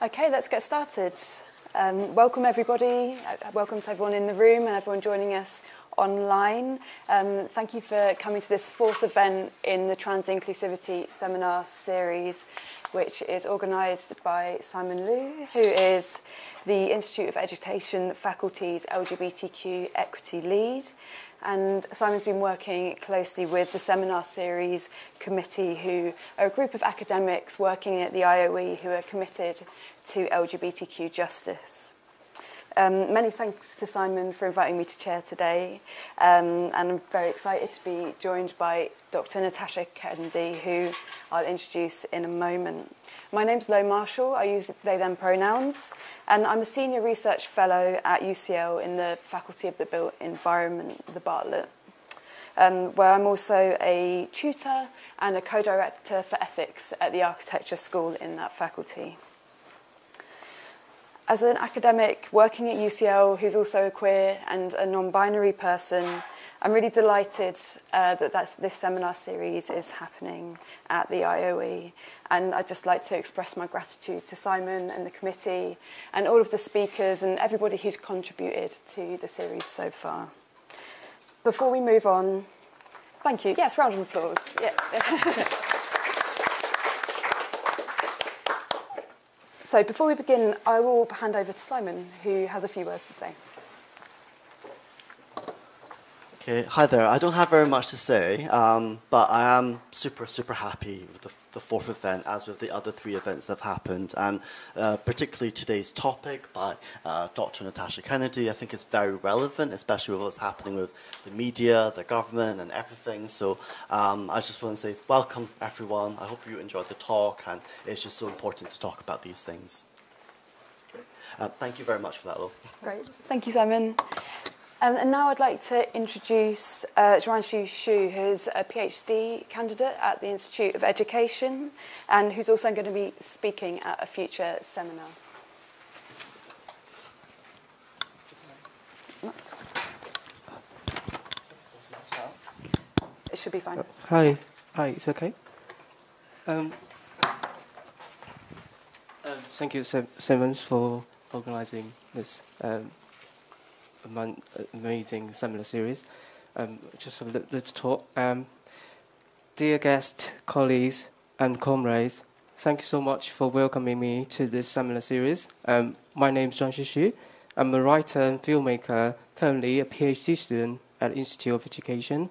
Okay, let's get started. Welcome everybody, welcome to everyone in the room and everyone joining us online. Thank you for coming to this fourth event in the Trans Inclusivity Seminar Series, which is organised by Simon Liu, who is the Institute of Education Faculty's LGBTQ Equity Lead. And Simon's been working closely with the Seminar Series Committee, who are a group of academics working at the IOE who are committed to LGBTQ justice. Many thanks to Simon for inviting me to chair today, and I'm very excited to be joined by Dr. Natasha Kennedy, who I'll introduce in a moment. My name's Lo Marshall, I use they, them pronouns, and I'm a Senior Research Fellow at UCL in the Faculty of the Built Environment, the Bartlett, where I'm also a tutor and a co-director for ethics at the Architecture School in that faculty. As an academic working at UCL who's also a queer and a non-binary person, I'm really delighted that this seminar series is happening at the IOE. And I'd just like to express my gratitude to Simon and the committee and all of the speakers and everybody who's contributed to the series so far. Before we move on, thank you. Yes, round of applause. Yeah. So before we begin, I will hand over to Simon, who has a few words to say. Okay, hi there. I don't have very much to say, but I am super happy with the fourth event, as with the other three events that have happened, and particularly today's topic by Dr. Natasha Kennedy. I think it's very relevant, especially with what's happening with the media, the government, and everything. So I just want to say welcome, everyone. I hope you enjoyed the talk, and it's just so important to talk about these things. Thank you very much for that, Lo. Great. Thank you, Simon. And now I'd like to introduce Zhuanshu Xu, who's a PhD candidate at the Institute of Education and who's also going to be speaking at a future seminar. It should be fine. Hi, it's okay. Thank you, Simmons, for organising this amazing seminar series. Just a little talk. Dear guests, colleagues, and comrades, thank you so much for welcoming me to this seminar series. My name is Zhuanshu Xu. I'm a writer and filmmaker, currently a PhD student at the Institute of Education.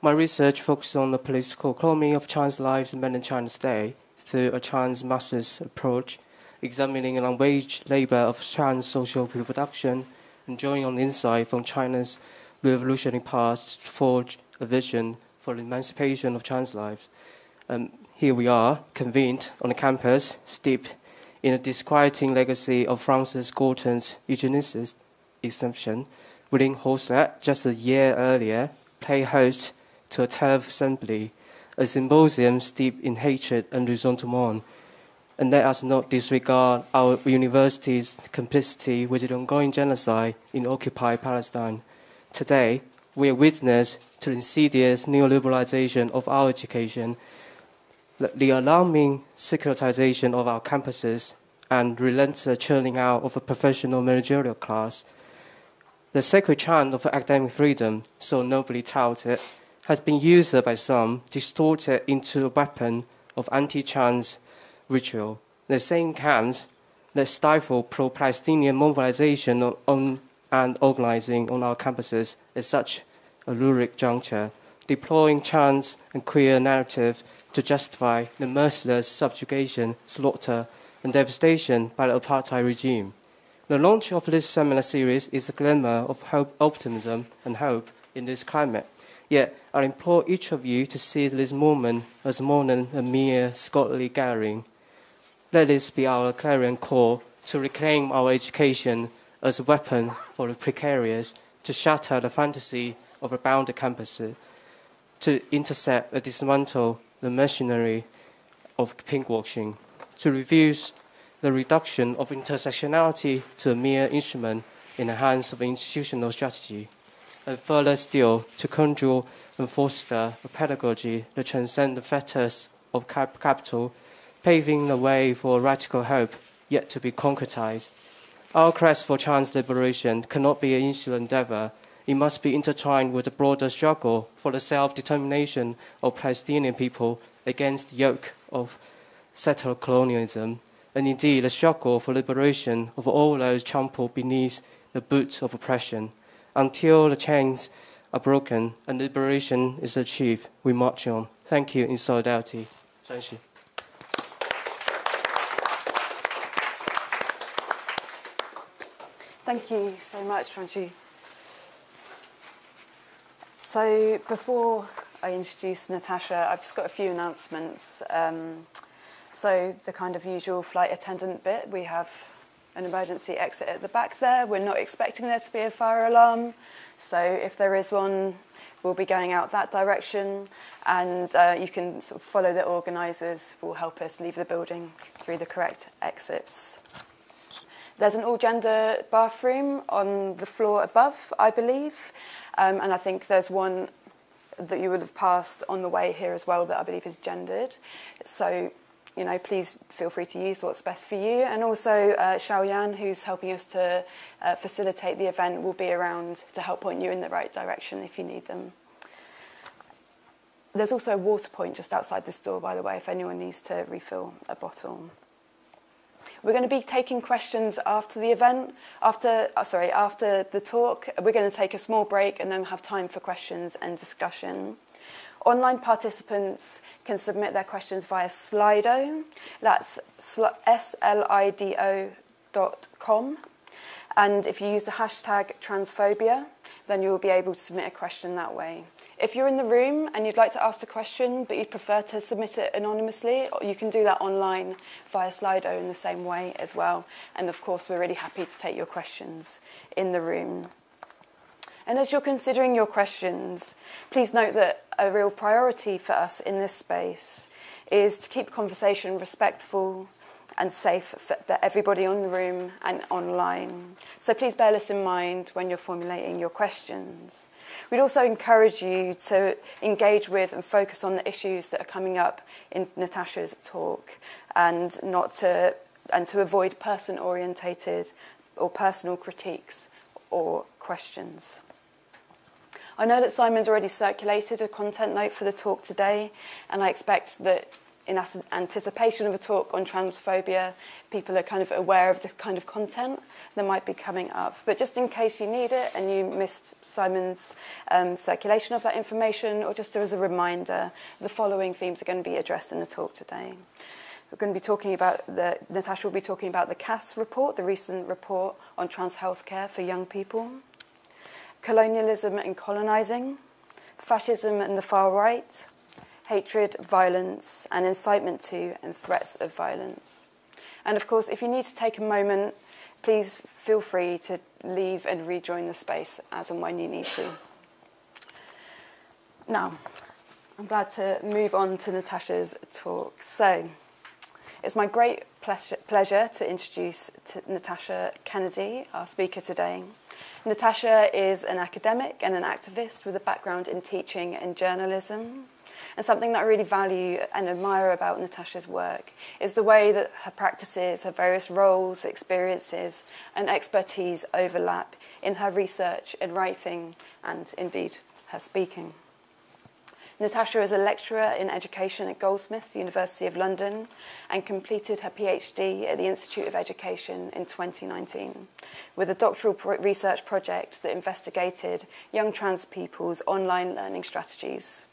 My research focuses on the political economy of trans lives in mainland China today through a trans master's approach, examining the unwaged labour of trans social reproduction and drawing on insight from China's revolutionary past to forge a vision for the emancipation of trans lives. Here we are, convened on a campus steeped in a disquieting legacy of Francis Galton's eugenicist exemption. William Hoslet, just a year earlier, played host to a telev assembly, a symposium steeped in hatred and resentment. And let us not disregard our university's complicity with the ongoing genocide in occupied Palestine. Today, we are witness to the insidious neoliberalization of our education, the alarming secularization of our campuses, and relentless churning out of a professional managerial class. The sacred chant of academic freedom, so nobly touted, has been used by some, distorted into a weapon of anti-trans ritual. The same camps that stifle pro-Palestinian mobilization and organizing on our campuses at such a lurid juncture, deploying trans and queer narrative to justify the merciless subjugation, slaughter, and devastation by the apartheid regime. The launch of this seminar series is a glimmer of hope, optimism, and hope in this climate. Yet, I implore each of you to seize this moment as more than a mere scholarly gathering. Let this be our clarion call to reclaim our education as a weapon for the precarious, to shatter the fantasy of a bounded campus, to intercept and dismantle the machinery of pinkwashing, to refuse the reduction of intersectionality to a mere instrument in the hands of institutional strategy, and further still, to conjure and foster a pedagogy that transcends the fetters of capital, paving the way for radical hope yet to be concretized. Our quest for trans liberation cannot be an insular endeavor. It must be intertwined with the broader struggle for the self-determination of Palestinian people against the yoke of settler colonialism, and indeed a struggle for liberation of all those trampled beneath the boot of oppression. Until the chains are broken and liberation is achieved, we march on. Thank you in solidarity. Thank you. Thank you so much, Franchi. So before I introduce Natasha, I've just got a few announcements. So the kind of usual flight attendant bit, we have an emergency exit at the back there. We're not expecting there to be a fire alarm. So if there is one, we'll be going out that direction. And you can sort of follow the organisers who will help us leave the building through the correct exits. There's an all-gender bathroom on the floor above, I believe. And I think there's one that you would have passed on the way here as well that I believe is gendered. So, you know, please feel free to use what's best for you. And also, Xiaoyan, who's helping us to facilitate the event, will be around to help point you in the right direction if you need them. There's also a water point just outside this door, by the way, if anyone needs to refill a bottle. We're going to be taking questions after the event, after the talk. We're going to take a small break and then have time for questions and discussion. Online participants can submit their questions via Slido. That's slido.com. And if you use the hashtag transphobia, then you'll be able to submit a question that way. If you're in the room and you'd like to ask a question, but you'd prefer to submit it anonymously, you can do that online via Slido in the same way as well. And of course, we're really happy to take your questions in the room. And as you're considering your questions, please note that a real priority for us in this space is to keep conversation respectful and safe for everybody in the room and online. So please bear this in mind when you're formulating your questions. We'd also encourage you to engage with and focus on the issues that are coming up in Natasha's talk and to avoid person-orientated or personal critiques or questions. I know that Simon's already circulated a content note for the talk today, and I expect that in anticipation of a talk on transphobia, people are kind of aware of the kind of content that might be coming up. But just in case you need it and you missed Simon's circulation of that information, or just as a reminder, the following themes are going to be addressed in the talk today. We're going to be talking about Natasha will be talking about the CAS report, the recent report on trans healthcare for young people, colonialism and colonising, fascism and the far right, hatred, violence, and incitement to and threats of violence. And of course, if you need to take a moment, please feel free to leave and rejoin the space as and when you need to. Now, I'm glad to move on to Natasha's talk. So, it's my great pleasure to introduce Natasha Kennedy, our speaker today. Natasha is an academic and an activist with a background in teaching and journalism. And something that I really value and admire about Natasha's work is the way that her practices, her various roles, experiences, and expertise overlap in her research and writing and, indeed, her speaking. Natasha is a lecturer in education at Goldsmiths, University of London, and completed her PhD at the Institute of Education in 2019 with a doctoral research project that investigated young trans people's online learning strategies.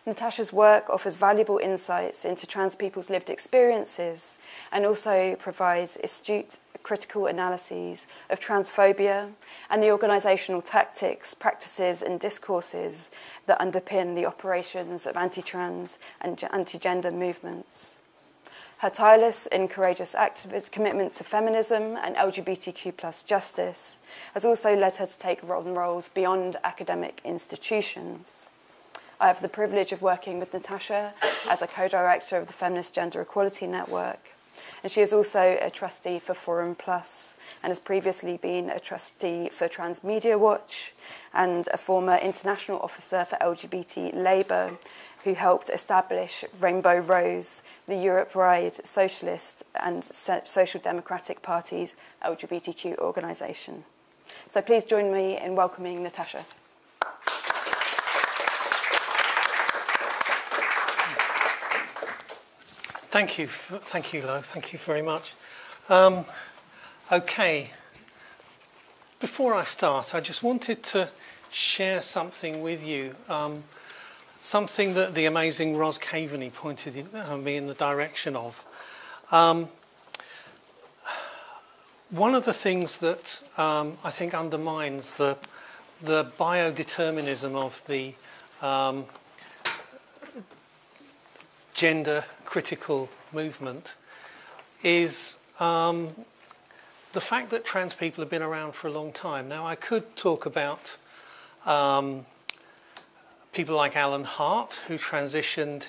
Natasha's work offers valuable insights into trans people's lived experiences and also provides astute critical analyses of transphobia and the organisational tactics, practices and discourses that underpin the operations of anti-trans and anti-gender movements. Her tireless and courageous commitment to feminism and LGBTQ+ justice has also led her to take roles beyond academic institutions. I have the privilege of working with Natasha as a co-director of the Feminist Gender Equality Network. And she is also a trustee for Forum Plus and has previously been a trustee for Transmedia Watch and a former international officer for LGBT Labour, who helped establish Rainbow Rose, the Europe-wide socialist and social democratic party's LGBTQ organisation. So please join me in welcoming Natasha. Thank you, Lo. Thank you very much. Okay. Before I start, I just wanted to share something with you. Something that the amazing Ros Caveney pointed me in the direction of. One of the things that I think undermines the biodeterminism of the gender critical movement is the fact that trans people have been around for a long time. Now, I could talk about people like Alan Hart, who transitioned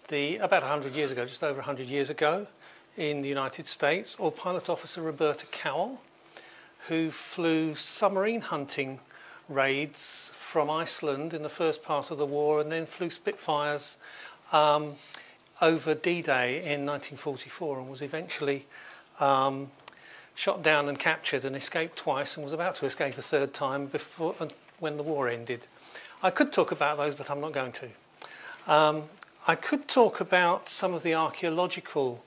about 100 years ago, just over 100 years ago, in the United States, or Pilot Officer Roberta Cowell, who flew submarine hunting raids from Iceland in the first part of the war, and then flew Spitfires over D-Day in 1944, and was eventually shot down and captured and escaped twice, and was about to escape a third time when the war ended. I could talk about those, but I'm not going to. I could talk about some of the archaeological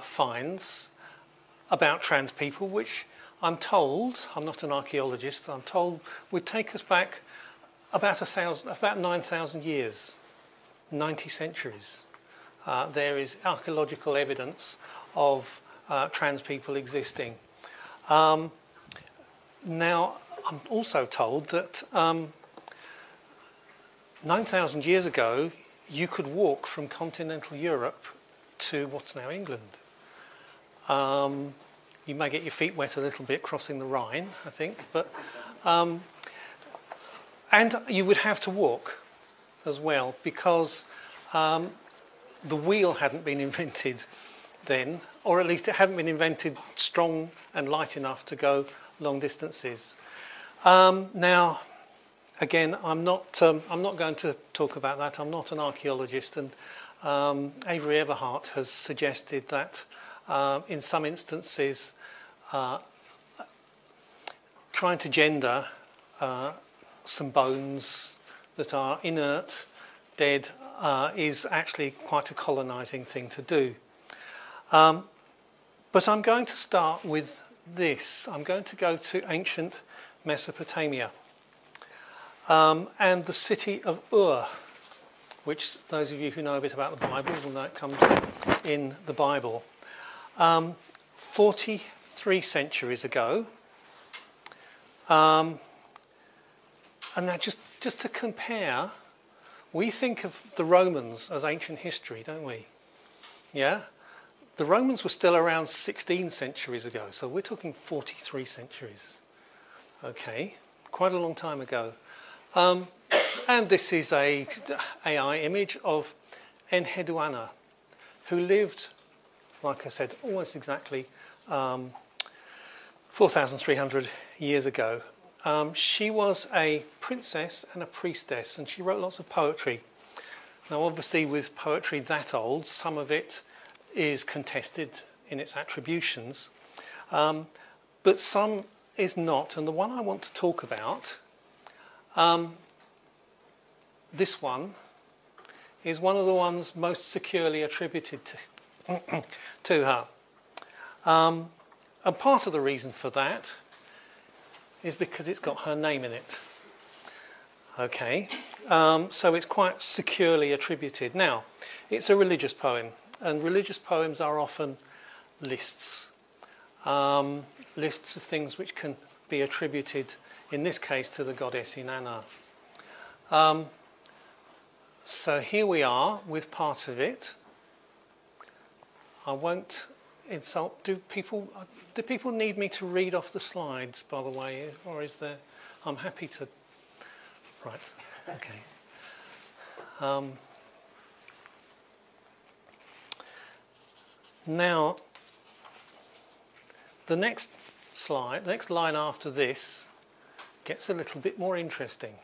finds about trans people, which I'm told, I'm not an archaeologist, but I'm told would take us back about 9,000 years, 90 centuries. There is archaeological evidence of trans people existing. Now, I'm also told that 9,000 years ago, you could walk from continental Europe to what's now England. You may get your feet wet a little bit crossing the Rhine, I think, but and you would have to walk as well, because the wheel hadn't been invented then, or at least it hadn't been invented strong and light enough to go long distances. Now, again, I'm not going to talk about that. I'm not an archaeologist, and Avery Everhart has suggested that in some instances, trying to gender some bones that are inert, dead, is actually quite a colonising thing to do. But I'm going to start with this. I'm going to go to ancient Mesopotamia and the city of Ur, which those of you who know a bit about the Bible will know it comes in the Bible. 43 centuries ago. And now just to compare, we think of the Romans as ancient history, don't we? Yeah? The Romans were still around 16 centuries ago, so we're talking 43 centuries. Okay, quite a long time ago. And this is a AI image of Enheduanna, who lived, like I said, almost exactly 4,300 years ago. She was a princess and a priestess, and she wrote lots of poetry. Now, obviously, with poetry that old, some of it is contested in its attributions, but some is not. And the one I want to talk about, this one, is one of the ones most securely attributed to her. And part of the reason for that is because it's got her name in it. Okay, so it's quite securely attributed. Now, it's a religious poem, and religious poems are often lists. Lists of things which can be attributed, in this case, to the goddess Inanna. So here we are with part of it. I won't insult. Do people need me to read off the slides, by the way, or is there? I'm happy to. Right. Okay. Now, the next slide, the next line after this, gets a little bit more interesting.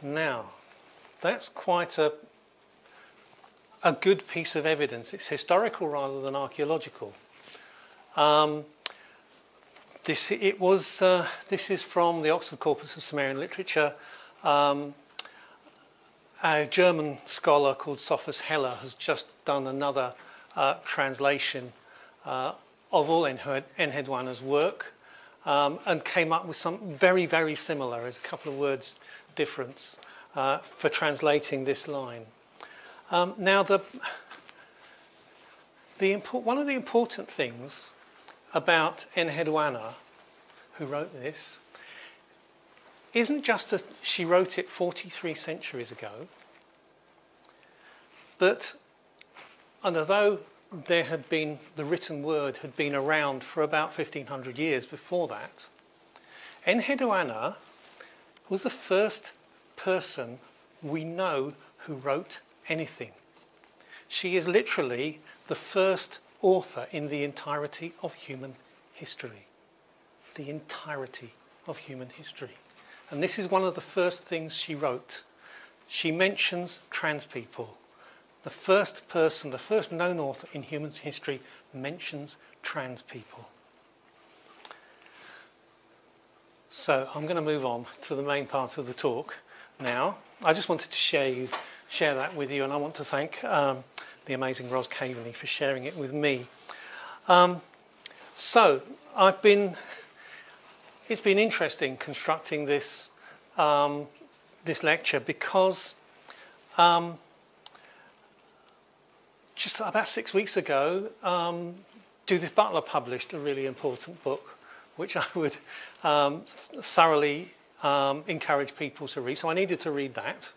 Now, that's quite a good piece of evidence. It's historical rather than archaeological. This is from the Oxford Corpus of Sumerian Literature. A German scholar called Sophus Heller has just done another translation of all Enheduanna's work and came up with something very, very similar. There's a couple of words difference for translating this line. Now, one of the important things about Enheduanna, who wrote this, isn't just that she wrote it 43 centuries ago, but, and although there had been, the written word had been around for about 1500 years before that, Enheduanna was the first person we know who wrote anything. She is literally the first author in the entirety of human history. The entirety of human history. And this is one of the first things she wrote. She mentions trans people. The first person, the first known author in human history mentions trans people. So I'm going to move on to the main part of the talk now. I just wanted to share that with you, and I want to thank the amazing Ros Caveney for sharing it with me. So it's been interesting constructing this this lecture because just about 6 weeks ago, Judith Butler published a really important book, which I would thoroughly encourage people to read. So I needed to read that.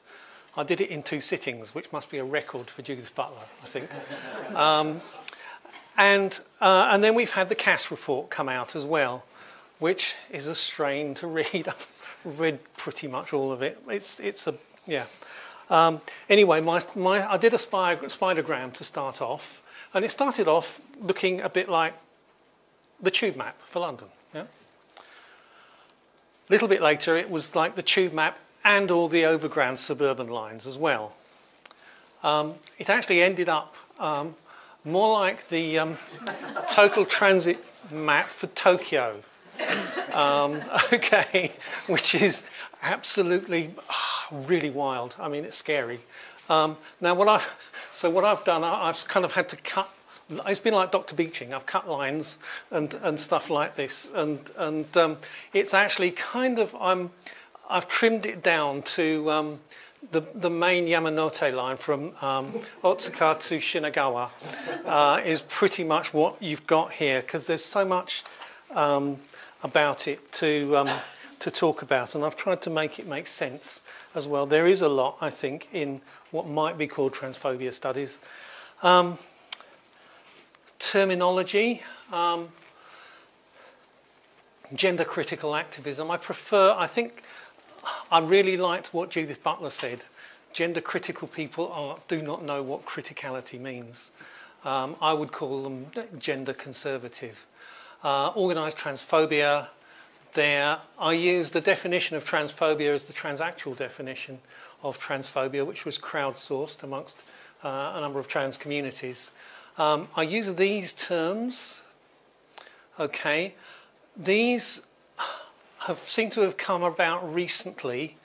I did it in 2 sittings, which must be a record for Judith Butler, I think. And then we've had the Cass report come out as well, which is a strain to read. I've read pretty much all of it. It's a, yeah. Anyway, I did a spidergram to start off, and it started off looking a bit like the tube map for London. Yeah. A little bit later, it was like the tube map and all the overground suburban lines as well. It actually ended up more like the total transit map for Tokyo. Okay, which is absolutely really wild. I mean, it's scary. Now, what I've done, I've kind of had to cut. It's been like Dr. Beeching. I've cut lines and stuff like this, and it's actually kind of I've trimmed it down to the main Yamanote line from Otsuka to Shinagawa is pretty much what you've got here, because there's so much about it to talk about, and I've tried to make it make sense as well. There is a lot, I think, in what might be called transphobia studies. Terminology, gender critical activism. I think I really liked what Judith Butler said. Gender critical people do not know what criticality means. I would call them gender conservative. Organised transphobia. I use the definition of transphobia as the transactual definition of transphobia, which was crowdsourced amongst a number of trans communities. I use these terms. Okay, these seem to have come about recently,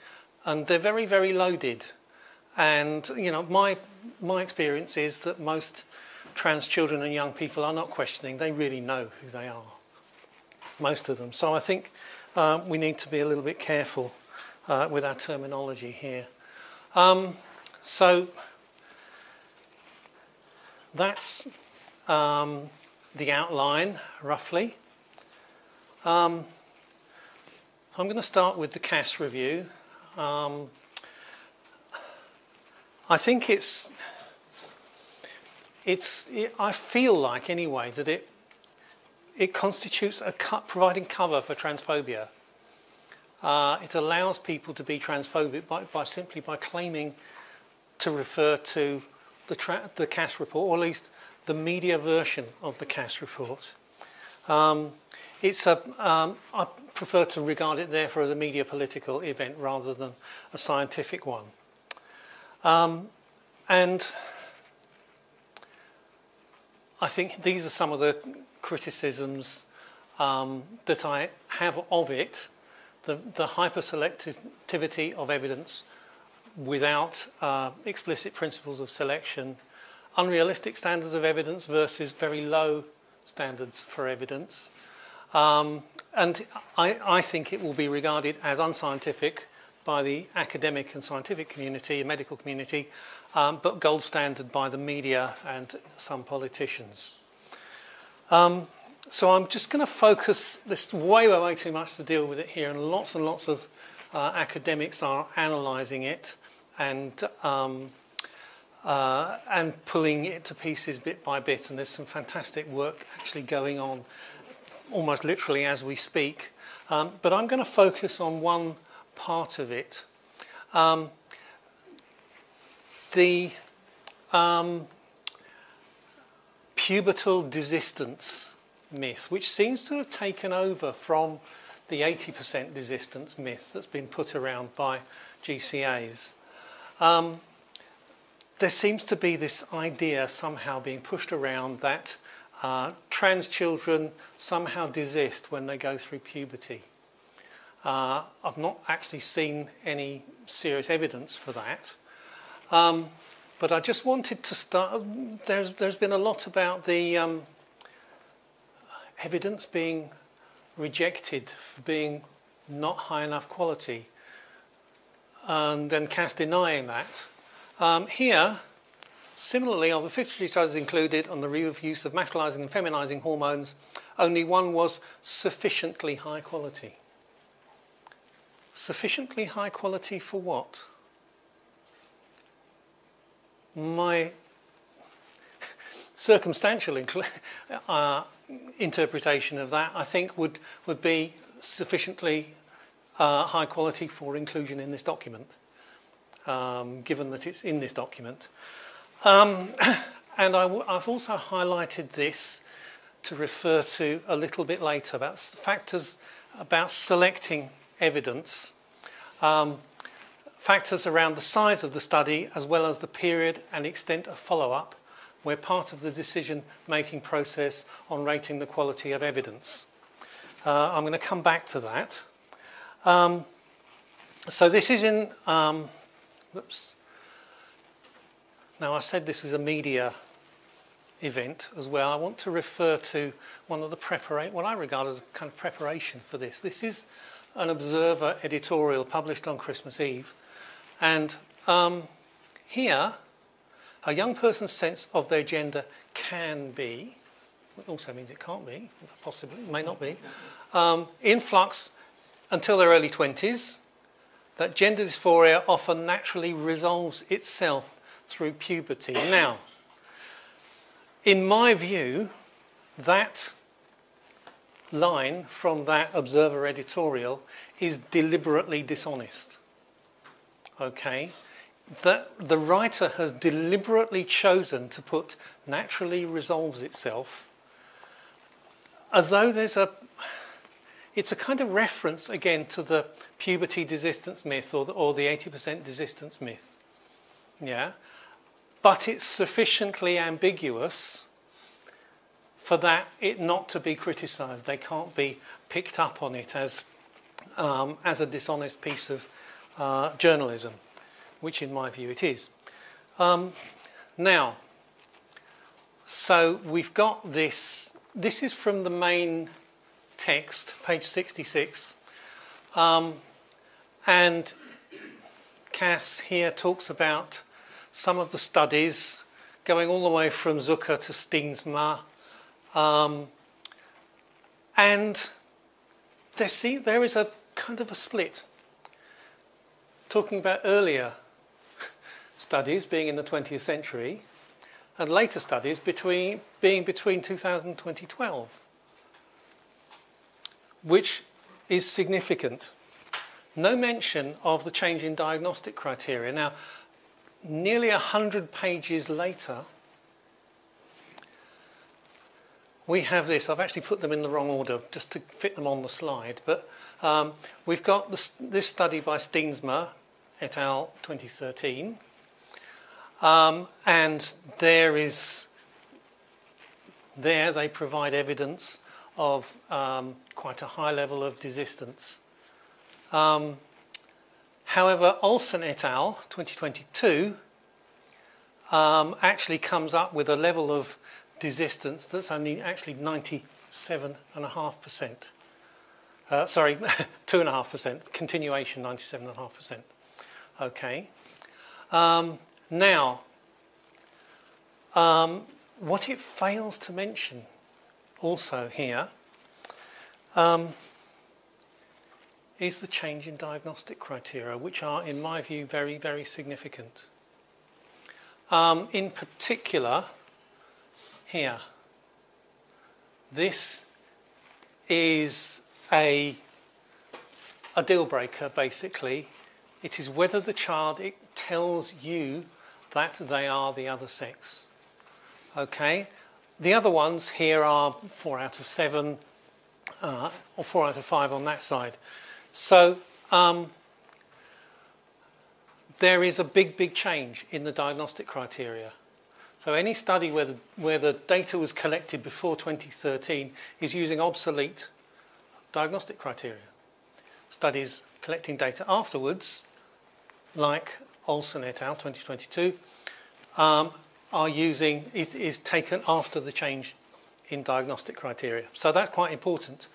and they're very, very loaded. And you know, my experience is that most trans children and young people are not questioning; they really know who they are. Most of them. So I think we need to be a little bit careful with our terminology here. So that's the outline, roughly. I'm going to start with the Cass review. I think I feel like, anyway, that it constitutes providing cover for transphobia. It allows people to be transphobic simply by claiming to refer to the Cass report, or at least the media version of the Cass report. I prefer to regard it therefore as a media political event rather than a scientific one. And I think these are some of the criticisms that I have of it. The hyperselectivity of evidence without explicit principles of selection, unrealistic standards of evidence versus very low standards for evidence. And I think it will be regarded as unscientific by the academic and scientific community, medical community, but gold standard by the media and some politicians. So I'm just going to focus, there's way too much to deal with it here, and lots of academics are analysing it and pulling it to pieces bit by bit, and there's some fantastic work actually going on almost literally as we speak. But I'm going to focus on one part of it. The pubertal desistance myth, which seems to have taken over from the 80% desistance myth that's been put around by GCAs. There seems to be this idea somehow being pushed around that trans children somehow desist when they go through puberty. I've not actually seen any serious evidence for that. But I just wanted to start. There's been a lot about the evidence being rejected for being not high enough quality, and then CAS denying that. Here, similarly, of the 53 studies included on the review of use of masculinizing and feminizing hormones, only one was sufficiently high quality. Sufficiently high quality for what? My circumstantial interpretation of that, I think, would be sufficiently high quality for inclusion in this document, given that it's in this document. And I've also highlighted this to refer to a little bit later about factors about selecting evidence, factors around the size of the study as well as the period and extent of follow-up were part of the decision-making process on rating the quality of evidence. I'm going to come back to that. So this is in... whoops. Now, I said this is a media event as well. I want to refer to one of the what I regard as a kind of preparation for this. This is an Observer editorial published on Christmas Eve. And here, a young person's sense of their gender can be, it also means it can't be, possibly, it may not be, in flux until their early 20s, that gender dysphoria often naturally resolves itself through puberty. Now, in my view, that line from that Observer editorial is deliberately dishonest. Okay? The writer has deliberately chosen to put naturally resolves itself as though it's a kind of reference again to the puberty desistance myth or the 80% desistance myth. Yeah? But it's sufficiently ambiguous for that it not to be criticised. They can't be picked up on it as a dishonest piece of journalism, which in my view it is. Now, so we've got this. This is from the main text, page 66. And CAS here talks about some of the studies going all the way from Zucker to Steensma. And there is a kind of a split. Talking about earlier studies being in the 20th century and later studies being between 2000 and 2012, which is significant. No mention of the change in diagnostic criteria. Now, nearly 100 pages later, we have this. I've actually put them in the wrong order just to fit them on the slide. But we've got this study by Steensma et al. 2013. And there they provide evidence of quite a high level of desistance. However, Olsen et al. 2022 actually comes up with a level of desistance that's only actually 97.5%. Sorry, 2.5%. Continuation, 97.5%. Okay. Now, what it fails to mention also here is the change in diagnostic criteria, which are, in my view, very, very significant. In particular, here, this is a deal breaker, basically. It is whether the child, it tells you that they are the other sex. Okay? The other ones here are 4 out of 7 or 4 out of 5 on that side. So there is a big change in the diagnostic criteria. So any study where the data was collected before 2013 is using obsolete diagnostic criteria. Studies collecting data afterwards, like Olsen et al. 2022, is taken after the change in diagnostic criteria. So that's quite important.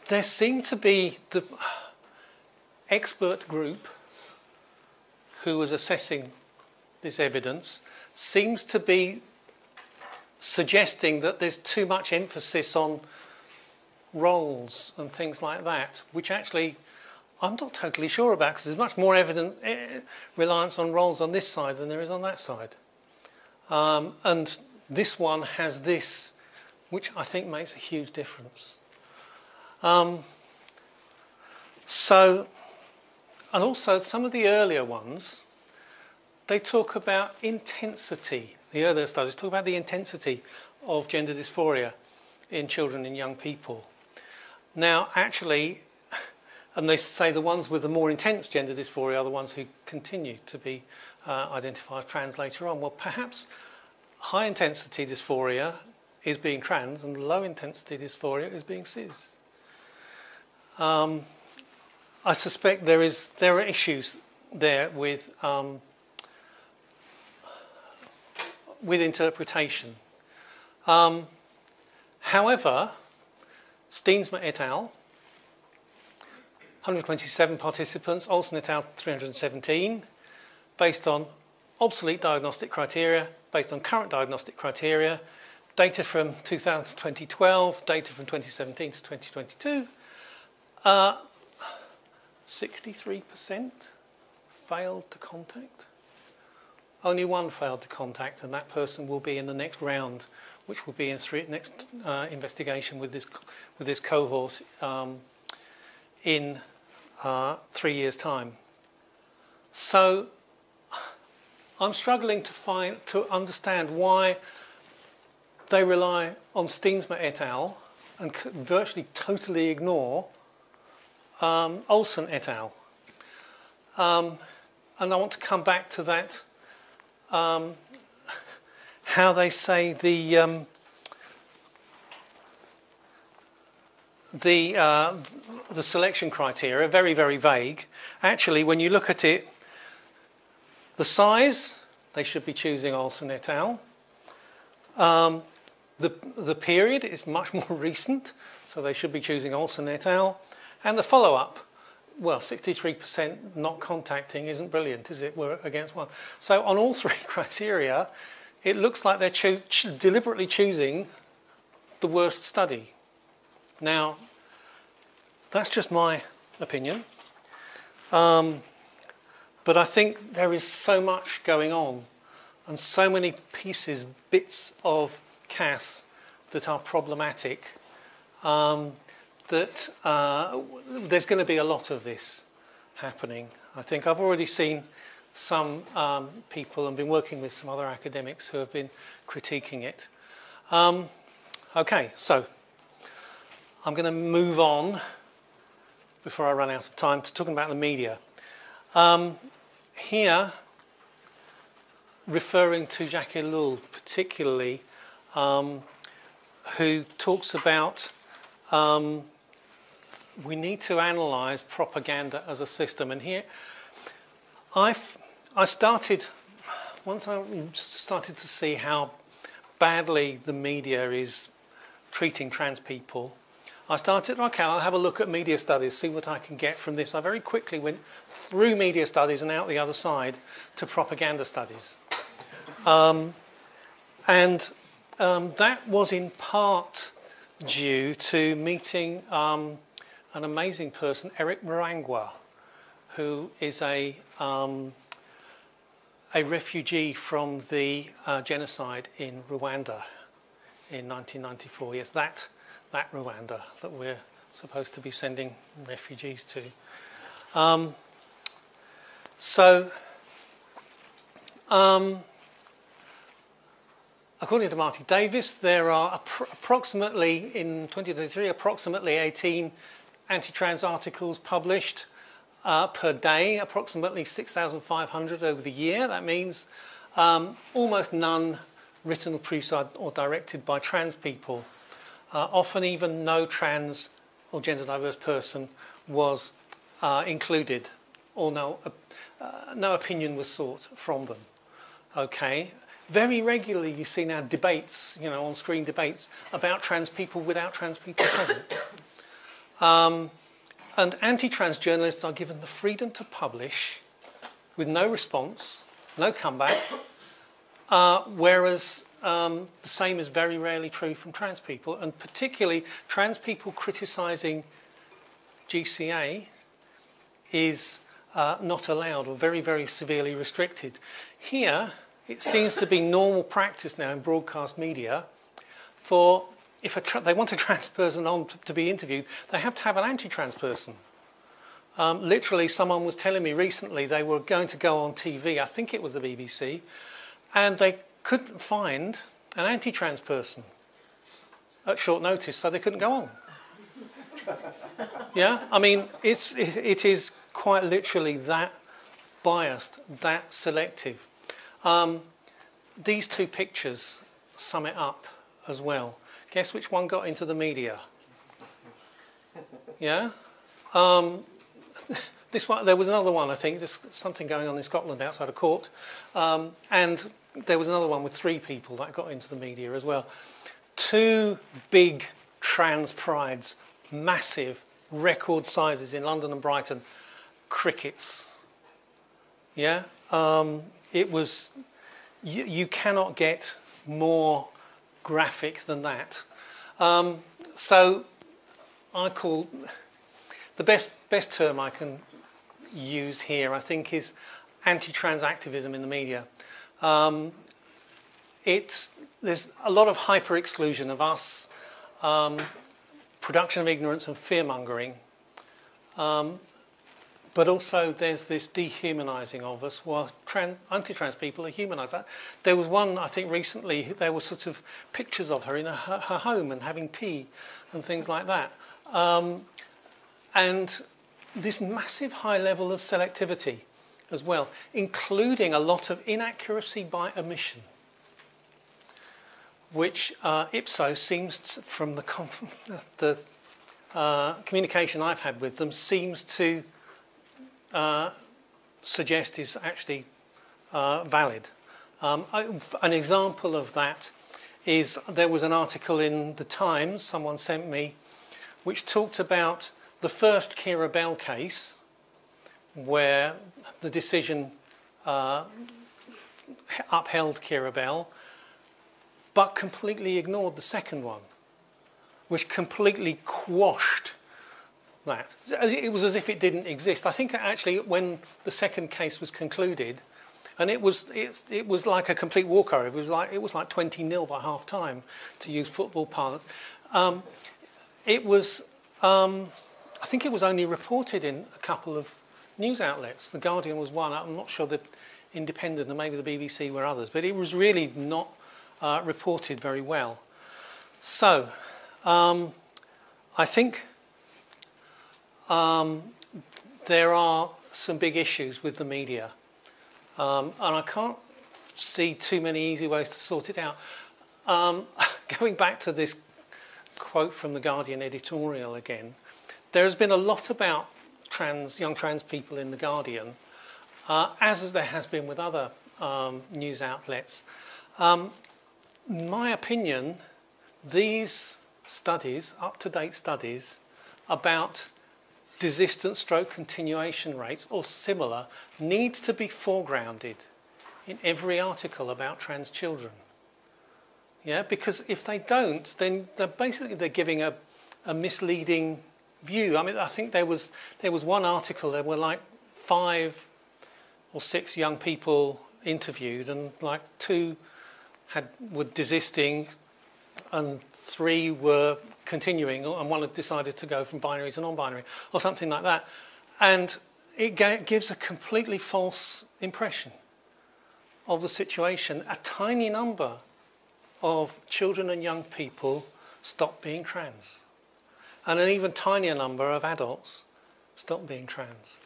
There seemed to be the expert group who was assessing this evidence seems to be suggesting that there's too much emphasis on roles and things like that, which actually I'm not totally sure about, because there's much more reliance on roles on this side than there is on that side. And this one has this, which I think makes a huge difference. And also some of the earlier ones, they talk about intensity. The earlier studies talk about the intensity of gender dysphoria in children and young people. Now, actually, and they say the ones with the more intense gender dysphoria are the ones who continue to be identified as trans later on. Well, perhaps high-intensity dysphoria is being trans and low-intensity dysphoria is being cis. I suspect there are issues there with interpretation. However, Steensma et al., 127 participants, Olsen et al. 317, based on obsolete diagnostic criteria, based on current diagnostic criteria, data from 2012, data from 2017 to 2022, 63% failed to contact. Only one failed to contact, and that person will be in the next round, which will be in next investigation with this cohort in 3 years' time. So I'm struggling to understand why they rely on Steensma et al. And virtually totally ignore Olsen et al. And I want to come back to that. How they say the selection criteria, very, very vague. Actually, when you look at it, the size, they should be choosing Olsen et al. The period is much more recent, so they should be choosing Olsen et al. And the follow-up, well, 63% not contacting isn't brilliant, is it? We're against one. So on all three criteria, it looks like they're deliberately choosing the worst study. Now, that's just my opinion. But I think there is so much going on and so many bits of CAS that are problematic that there's going to be a lot of this happening. I think I've already seen some people and been working with some other academics who have been critiquing it. Okay, so I'm going to move on before I run out of time to talking about the media. Here, referring to Jacques Ellul particularly, who talks about we need to analyse propaganda as a system. And here, once I started to see how badly the media is treating trans people, I started, okay, I'll have a look at media studies, see what I can get from this. I very quickly went through media studies and out the other side to propaganda studies. That was in part due to meeting an amazing person, Eric Murangwa, who is a refugee from the genocide in Rwanda in 1994. Yes, that Rwanda that we're supposed to be sending refugees to. According to Marty Davis, there are approximately, in 2023, approximately 18 anti-trans articles published per day, approximately 6,500 over the year. That means almost none written or produced or directed by trans people. Often even no trans or gender diverse person was included, or no opinion was sought from them. Okay. Very regularly you see now debates, on-screen debates about trans people without trans people present. And anti-trans journalists are given the freedom to publish with no response, no comeback, whereas the same is very rarely true from trans people, and particularly trans people criticising GCA is not allowed, or very, very severely restricted. Here, it seems to be normal practice now in broadcast media for, if they want a trans person on to be interviewed, they have to have an anti-trans person. Literally, someone was telling me recently they were going to go on TV, I think it was the BBC, and they couldn't find an anti-trans person at short notice, so they couldn't go on. Yeah, I mean, it is quite literally that biased, that selective. These two pictures sum it up as well. Guess which one got into the media? Yeah? This one, there was another one, I think. There's something going on in Scotland outside a court. And there was another one with 3 people that got into the media as well. 2 big trans prides, massive, record sizes in London and Brighton. Crickets. Yeah? It was, you cannot get more graphic than that. So I call, the best term I can use here, I think, is anti-trans activism in the media. There's a lot of hyper-exclusion of us, production of ignorance and fear-mongering. But also there's this dehumanising of us while anti-trans people are humanised. There was one, I think recently, there were sort of pictures of her in her home and having tea and things like that. And this massive high level of selectivity as well, including a lot of inaccuracy by omission, which ipso seems to, from the communication I've had with them, seems to suggest is actually valid. An example of that is there was an article in the Times someone sent me which talked about the first Keira Bell case where the decision upheld Keira Bell but completely ignored the second one, which completely quashed that. It was as if it didn't exist. I think actually when the second case was concluded, and it was like a complete walkover. It was like 20-0 by half time, to use football parlance. I think it was only reported in a couple of news outlets. The Guardian was one. I'm not sure the Independent and maybe the BBC were others, but it was really not reported very well. So, I think there are some big issues with the media, and I can't see too many easy ways to sort it out. Going back to this quote from the Guardian editorial again, there has been a lot about young trans people in the Guardian, as there has been with other news outlets. In my opinion, these studies, up-to-date studies about desistant stroke continuation rates or similar, need to be foregrounded in every article about trans children. Yeah, because if they don't, then they're giving a misleading view. I mean, I think there was one article, there were like 5 or 6 young people interviewed, and like 2 were desisting and 3 were continuing, and 1 had decided to go from binary to non-binary or something like that. And it gives a completely false impression of the situation. A tiny number of children and young people stop being trans, and an even tinier number of adults stop being trans.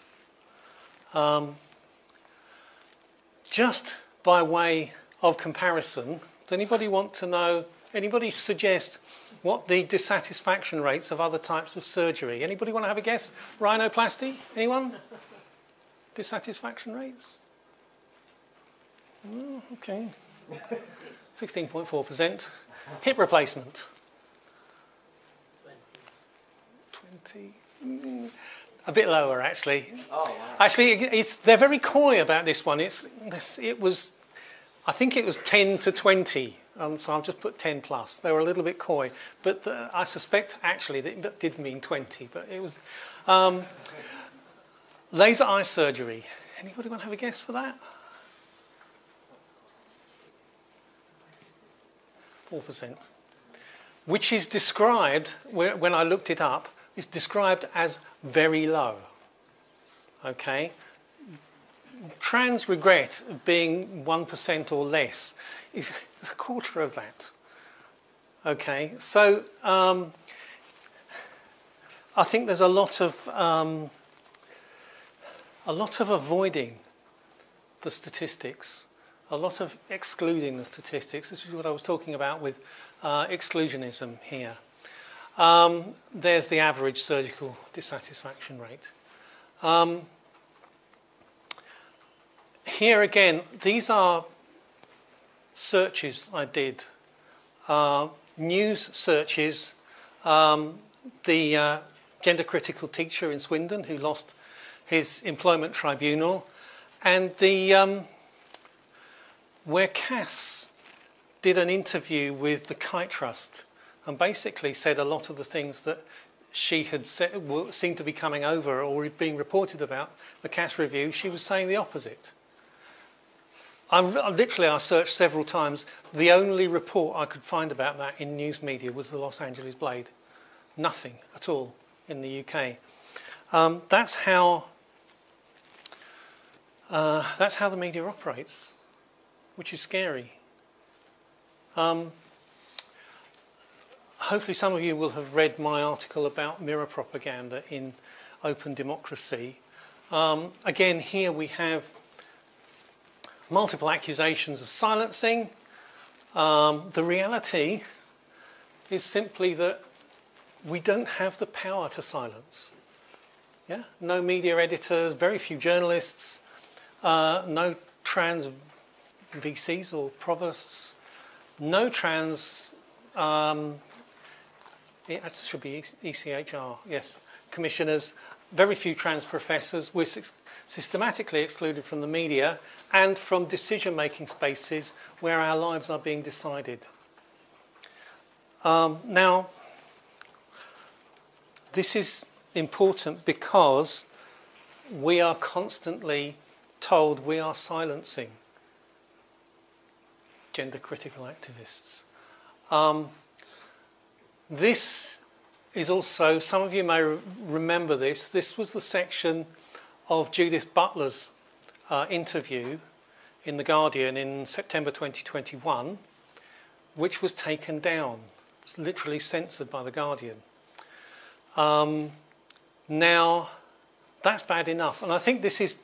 Just by way of comparison, does anybody want to know, anybody suggest what the dissatisfaction rates of other types of surgery? Anybody want to have a guess? Rhinoplasty? Anyone? Dissatisfaction rates? Oh, okay. 16.4%. Hip replacement? 20. A bit lower, actually. Oh, wow. Actually, they're very coy about this one. I think it was 10 to 20, so I've just put 10 plus. They were a little bit coy, but I suspect actually that did mean 20. But it was laser eye surgery. Anybody want to have a guess for that? 4%, which is described, when I looked it up, is described as very low. Okay? Trans regret being 1% or less is a quarter of that. Okay? So I think there's a lot of avoiding the statistics, a lot of excluding the statistics. This is what I was talking about with exclusionism here. There's the average surgical dissatisfaction rate. Here again, these are searches I did. News searches. The gender critical teacher in Swindon who lost his employment tribunal, and the where Cass did an interview with the Kite Trust and basically said a lot of the things that she had said seemed to be coming over or being reported about the Cass review. She was saying the opposite. I searched several times. The only report I could find about that in news media was the Los Angeles Blade. Nothing at all in the UK. That's how the media operates, which is scary. Hopefully some of you will have read my article about mirror propaganda in Open Democracy. Again, here we have multiple accusations of silencing. The reality is simply that we don't have the power to silence. Yeah? No media editors, very few journalists, no trans VCs or provosts, no trans, it should be ECHR, yes, commissioners, very few trans professors. We're systematically excluded from the media and from decision-making spaces where our lives are being decided. Now, this is important because we are constantly told we are silencing gender-critical activists. This is also, some of you may remember this was the section of Judith Butler's interview in The Guardian in September 2021, which was taken down It's literally censored by The Guardian. Now, that's bad enough. And I think this is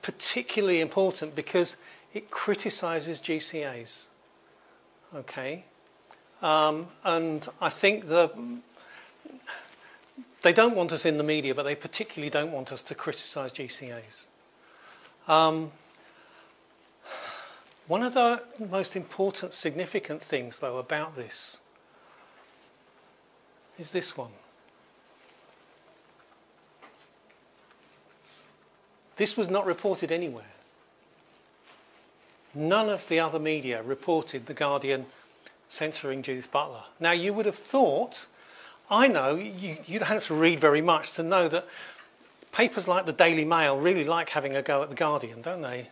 particularly important because it criticises GCAs. Okay? And I think they don't want us in the media, but they particularly don't want us to criticise GCAs. One of the most important, significant things, though, about this is this one. This was not reported anywhere. None of the other media reported The Guardian censoring Judith Butler. Now, you would have thought, I know, you don't have to read very much to know that papers like the Daily Mail really like having a go at The Guardian, don't they?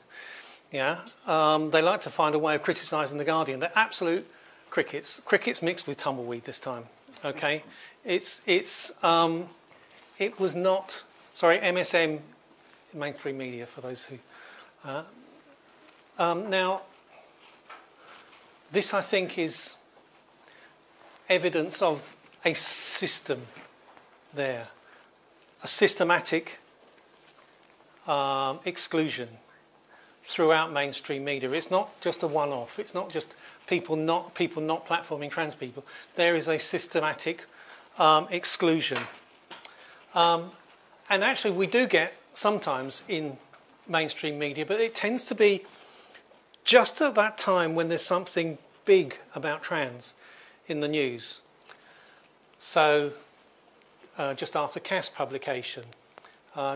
Yeah, they like to find a way of criticising The Guardian. They're absolute crickets. Crickets mixed with tumbleweed this time, okay? It was not, sorry, MSM, mainstream media, for those who... now, this, I think, is evidence of a system there, a systematic exclusion throughout mainstream media. It's not just a one-off. It's not just people not platforming trans people. There is a systematic exclusion. And actually, we do get sometimes in mainstream media, but it tends to be just at that time when there's something big about trans in the news. So just after Cass publication,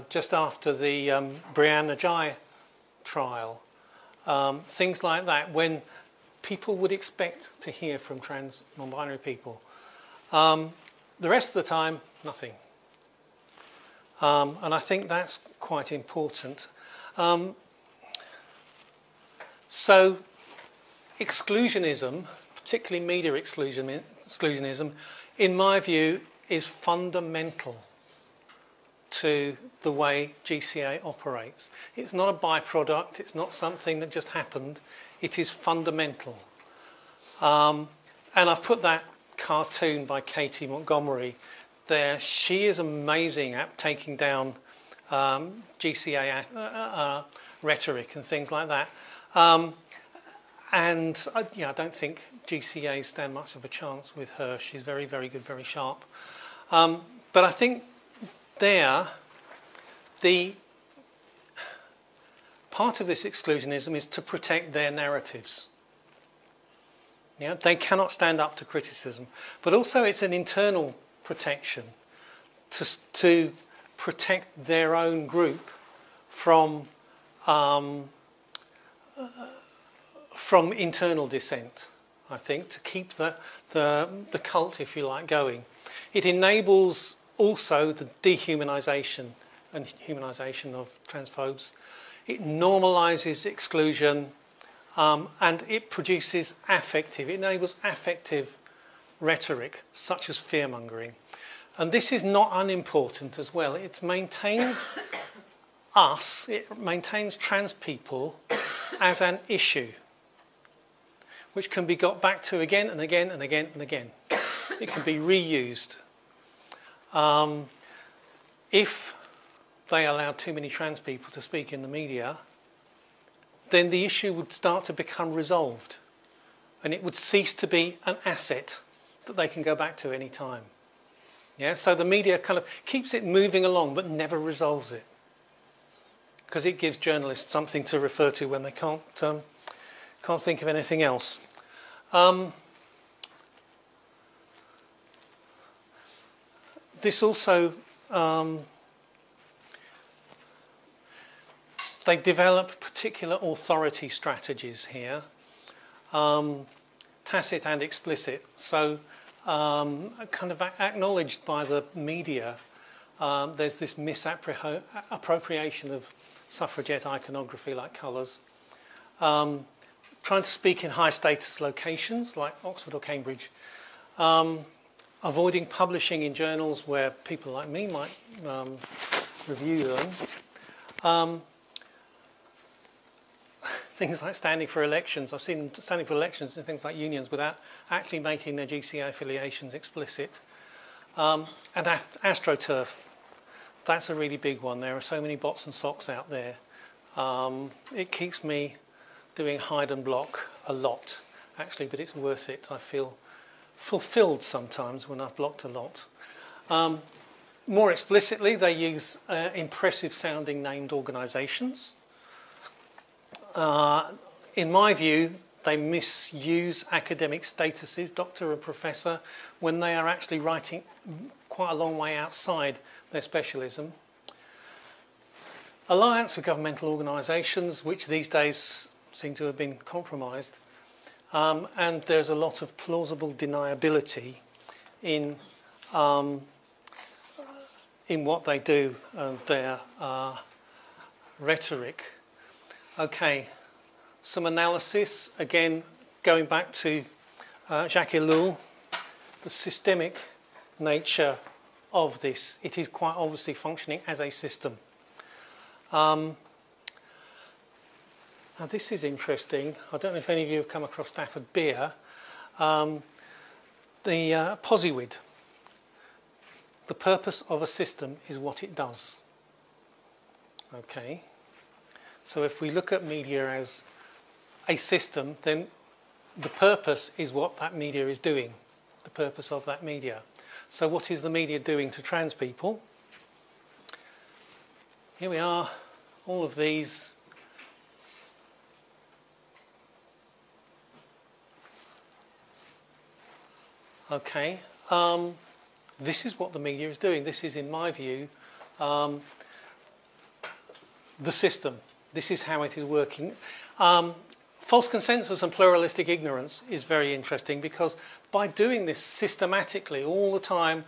just after the Brianna Ghey trial, things like that, when people would expect to hear from trans non-binary people. The rest of the time, nothing. And I think that's quite important. So exclusionism, particularly media exclusionism, in my view, is fundamental to the way GCA operates. It's not a byproduct, it's not something that just happened, it is fundamental. And I've put that cartoon by Katie Montgomery there. She is amazing at taking down GCA rhetoric and things like that. And I don't think GCA stand much of a chance with her. She's very, very good, very sharp. But I think there, the part of this exclusionism is to protect their narratives. Yeah, they cannot stand up to criticism. But also it's an internal protection to protect their own group from internal dissent, I think, to keep the cult, if you like, going. It enables also the dehumanisation and humanisation of transphobes. It normalises exclusion, and it produces it enables affective rhetoric, such as fear-mongering. And this is not unimportant as well. It maintains it maintains trans people as an issue, which can be got back to again and again and again and again. It can be reused. If they allowed too many trans people to speak in the media, then the issue would start to become resolved, and it would cease to be an asset that they can go back to any time. Yeah, so the media kind of keeps it moving along but never resolves it, because it gives journalists something to refer to when they can't think of anything else. This also, they develop particular authority strategies here, tacit and explicit. So kind of acknowledged by the media, there's this misappropriation of suffragette iconography like colours, trying to speak in high status locations like Oxford or Cambridge, avoiding publishing in journals where people like me might review them. things like standing for elections. I've seen them standing for elections in things like unions without actually making their GCA affiliations explicit. And AstroTurf, that's a really big one. There are so many bots and socks out there. It keeps me doing hide and block a lot, actually, but it's worth it. I feel fulfilled sometimes when I've blocked a lot. More explicitly, they use impressive sounding named organisations. In my view, they misuse academic statuses, doctor and professor, when they are actually writing quite a long way outside their specialism. Alliance with governmental organisations, which these days seem to have been compromised. And there's a lot of plausible deniability in what they do and their rhetoric. Okay, some analysis, again, going back to Jacques Ellul, the systemic nature of this. It is quite obviously functioning as a system. Now this is interesting. I don't know if any of you have come across Stafford Beer. The Posiwid. The purpose of a system is what it does. Okay. So if we look at media as a system, then the purpose is what that media is doing. The purpose of that media. So what is the media doing to trans people? Here we are, all of these. Okay, this is what the media is doing. This is, in my view, the system. This is how it is working. False consensus and pluralistic ignorance is very interesting because by doing this systematically all the time,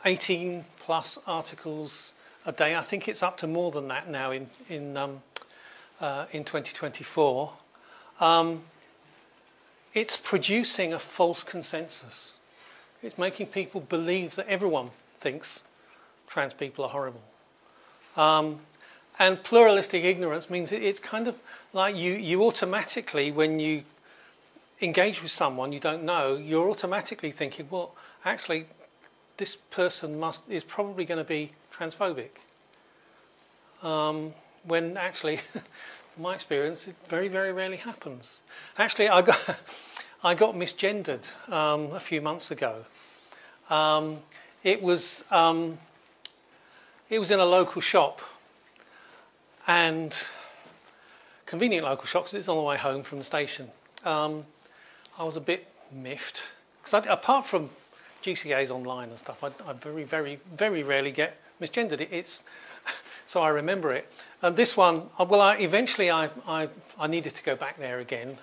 18 plus articles a day, I think it's up to more than that now in 2024, it's producing a false consensus. It's making people believe that everyone thinks trans people are horrible. And pluralistic ignorance means it's kind of like you automatically, when you engage with someone you don't know, you're automatically thinking, well, actually, this person is probably going to be transphobic. When actually, in my experience, it very, very rarely happens. Actually, I got misgendered a few months ago. It was in a local shop. And convenient local shop, because it's on the way home from the station. I was a bit miffed. Because apart from GCAs online and stuff, I very, very, very rarely get misgendered. So I remember it. And this one, well, eventually I needed to go back there again.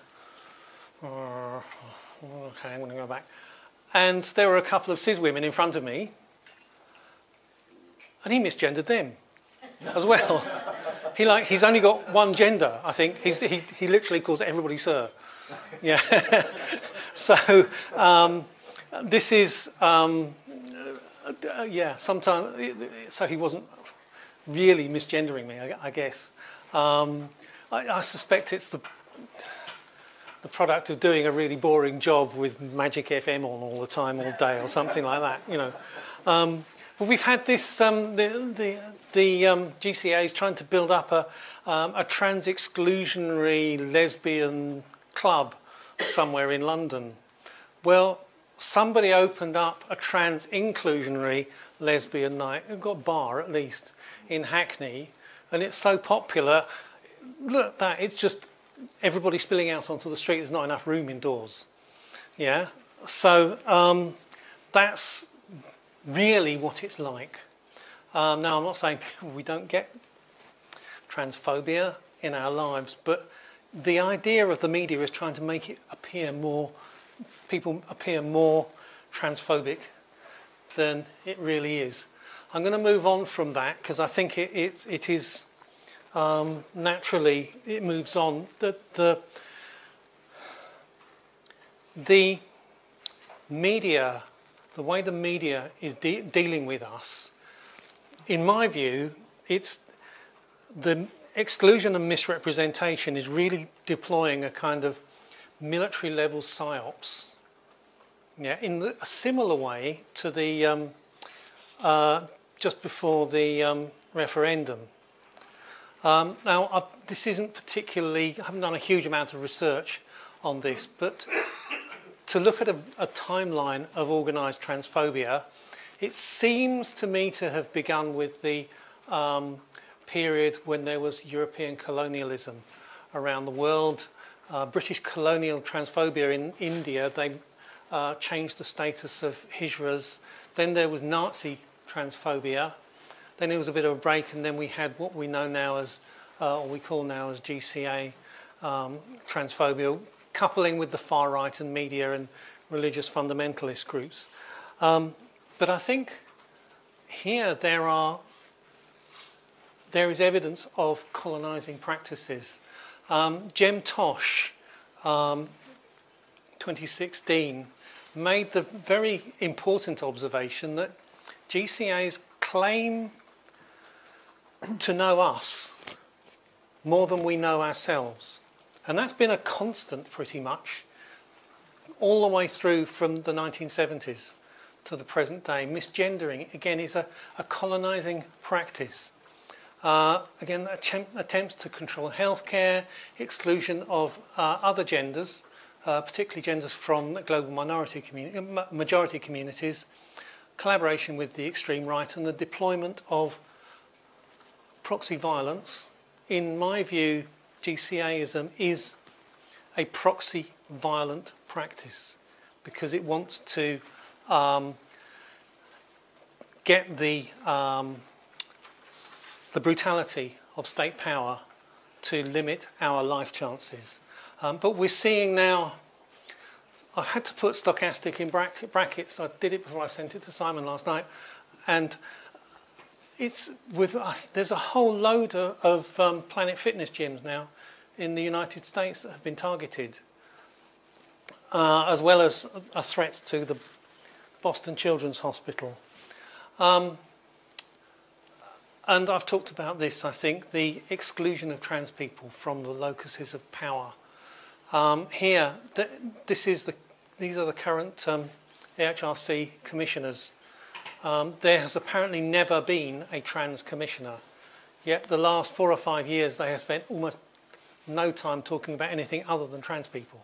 Okay, I'm going to go back. And there were a couple of cis women in front of me. And he misgendered them as well. He's only got one gender, I think. He literally calls everybody sir. Yeah. So this is yeah. Sometimes so he wasn't really misgendering me, I guess. I suspect it's the product of doing a really boring job with Magic FM on all the time, all day, or something like that. You know. But we've had this, the GCA is trying to build up a trans-exclusionary lesbian club somewhere in London. Well, somebody opened up a trans-inclusionary lesbian night, we've got a bar at least, in Hackney, and it's so popular, look, that it's just everybody spilling out onto the street, there's not enough room indoors. Yeah, so that's really what it's like. Now, I'm not saying we don't get transphobia in our lives, but the idea of the media is trying to make it appear more, people appear more transphobic than it really is. I'm going to move on from that because I think it is naturally, it moves on. The media, the way the media is dealing with us, in my view, exclusion and misrepresentation is really deploying a kind of military-level psyops, yeah, in a similar way to the just before the referendum. Now, this isn't particularly, I haven't done a huge amount of research on this, but to look at a timeline of organised transphobia, it seems to me to have begun with the period when there was European colonialism around the world. British colonial transphobia in India, they changed the status of hijras. Then there was Nazi transphobia. Then there was a bit of a break, and then we had what we know now as, or we call now as GCA transphobia, coupling with the far right and media and religious fundamentalist groups. But I think here there is evidence of colonising practices. Jem Tosh, 2016, made the very important observation that GCAs claim to know us more than we know ourselves. And that's been a constant pretty much all the way through from the 1970s to the present day. Misgendering, again, is a colonising practice. Again, attempts to control healthcare, exclusion of other genders, particularly genders from global majority communities, collaboration with the extreme right, and the deployment of proxy violence. In my view, GCAism is a proxy violent practice because it wants to get the brutality of state power to limit our life chances. But we're seeing now, I've had to put stochastic in brackets. I did it before I sent it to Simon last night. And it's with there's a whole load of Planet Fitness gyms now in the United States that have been targeted, as well as a threat to the Boston Children's Hospital. And I've talked about this, I think, the exclusion of trans people from the locuses of power. Here, these are the current AHRC commissioners. There has apparently never been a trans commissioner, yet the last 4 or 5 years they have spent almost no time talking about anything other than trans people.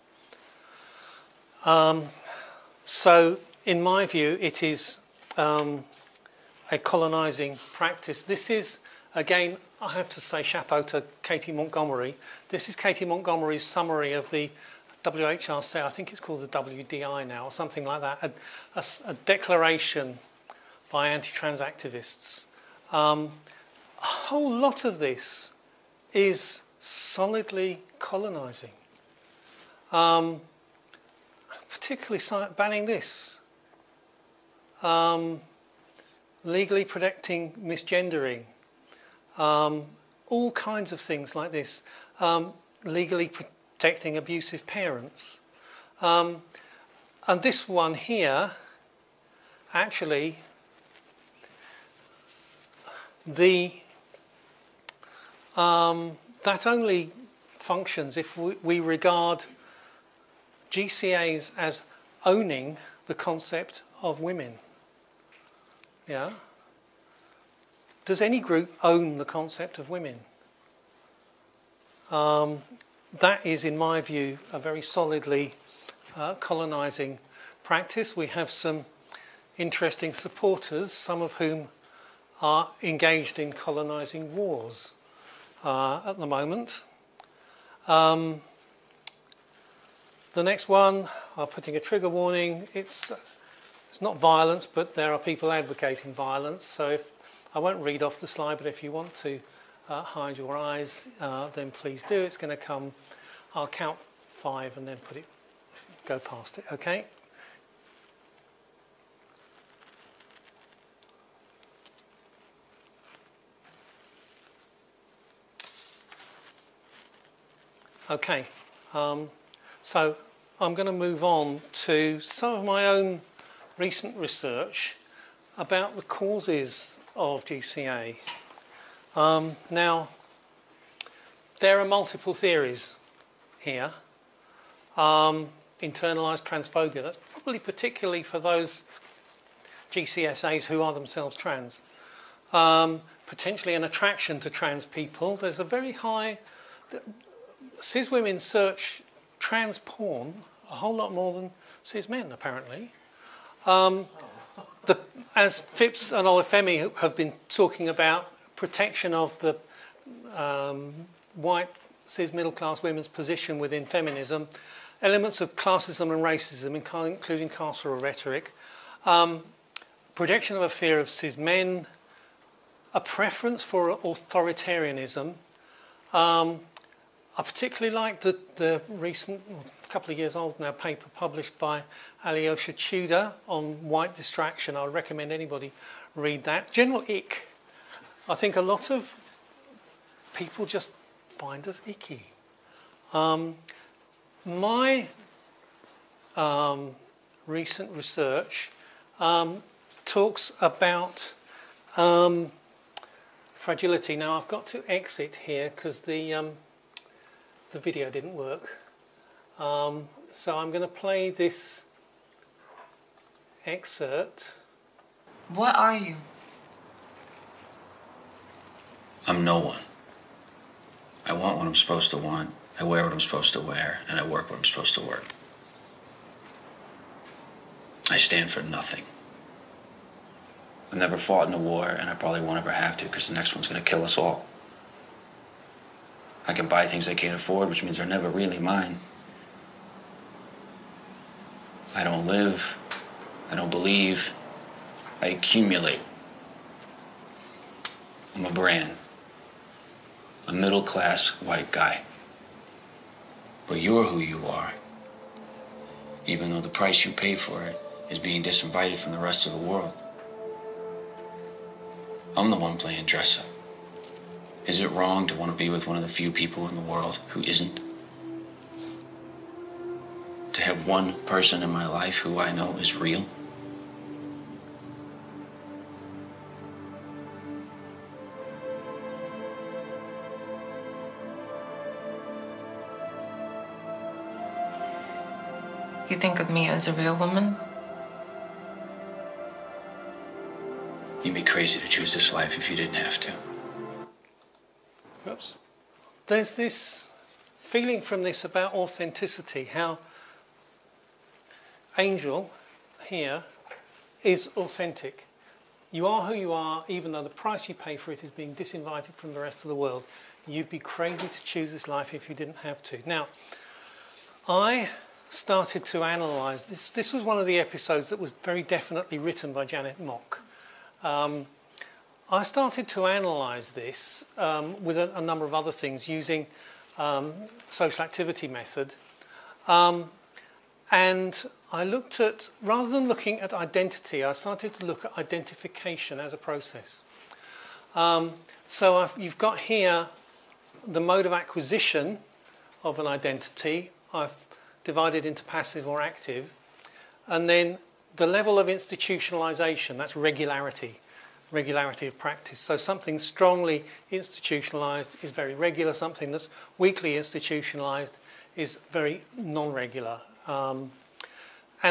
So, in my view, it is a colonising practice. This is, again, I have to say chapeau to Katie Montgomery. This is Katie Montgomery's summary of the WHRC, I think it's called the WDI now, or something like that, a declaration by anti-trans activists. A whole lot of this is solidly colonising. Particularly banning this. Legally protecting misgendering. All kinds of things like this. Legally protecting abusive parents. And this one here, actually, that only functions if we regard GCAs as owning the concept of women. Yeah? Does any group own the concept of women? That is, in my view, a very solidly colonising practice. We have some interesting supporters, some of whom are engaged in colonising wars at the moment. The next one, I'm putting a trigger warning. It's not violence, but there are people advocating violence. So I won't read off the slide, but if you want to hide your eyes, then please do. It's going to come, I'll count 5 and then go past it, okay? Okay, so I'm going to move on to some of my own recent research about the causes of GCA. Now, there are multiple theories here. Internalised transphobia, that's probably particularly for those GCSAs who are themselves trans. Potentially an attraction to trans people. There's a very high... Cis women search trans porn a whole lot more than cis men, apparently. As Phipps and Olufemi have been talking about, protection of the white cis middle-class women's position within feminism, elements of classism and racism, including carceral rhetoric, projection of a fear of cis men, a preference for authoritarianism. I particularly like the recent, a couple of years old now, paper published by Alyosha Tudor on white distraction. I would recommend anybody read that. General ick. I think a lot of people just find us icky. My recent research talks about fragility. Now I've got to exit here because the video didn't work. So I'm going to play this excerpt. What are you? I'm no one. I want what I'm supposed to want, I wear what I'm supposed to wear, and I work what I'm supposed to work. I stand for nothing. I've never fought in a war, and I probably won't ever have to, because the next one's going to kill us all. I can buy things I can't afford, which means they're never really mine. I don't live. I don't believe. I accumulate. I'm a brand. A middle-class white guy. But you're who you are, even though the price you pay for it is being disinvited from the rest of the world. I'm the one playing dress-up. Is it wrong to want to be with one of the few people in the world who isn't? To have one person in my life who I know is real? You think of me as a real woman? You'd be crazy to choose this life if you didn't have to. Oops. There's this feeling from this about authenticity, how Angel here is authentic. You are who you are, even though the price you pay for it is being disinvited from the rest of the world. You'd be crazy to choose this life if you didn't have to. Now, I started to analyse this. This was one of the episodes that was very definitely written by Janet Mock. I started to analyse this with a number of other things using social activity method. And I looked at, rather than looking at identity, I started to look at identification as a process. So you've got here the mode of acquisition of an identity. I've divided into passive or active. And then the level of institutionalisation, that's regularity of practice. So something strongly institutionalised is very regular. Something that's weakly institutionalised is very non-regular. And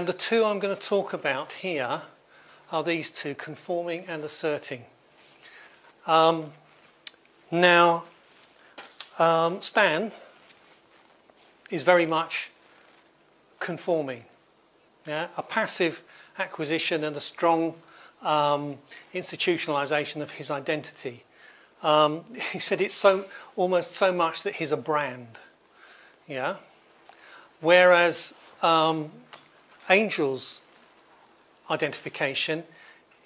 the two I'm going to talk about here are these two, conforming and asserting. Now, Stan is very much conforming. Yeah? A passive acquisition and a strong institutionalisation of his identity. He said it's almost so much that he's a brand. Yeah. Whereas Angel's identification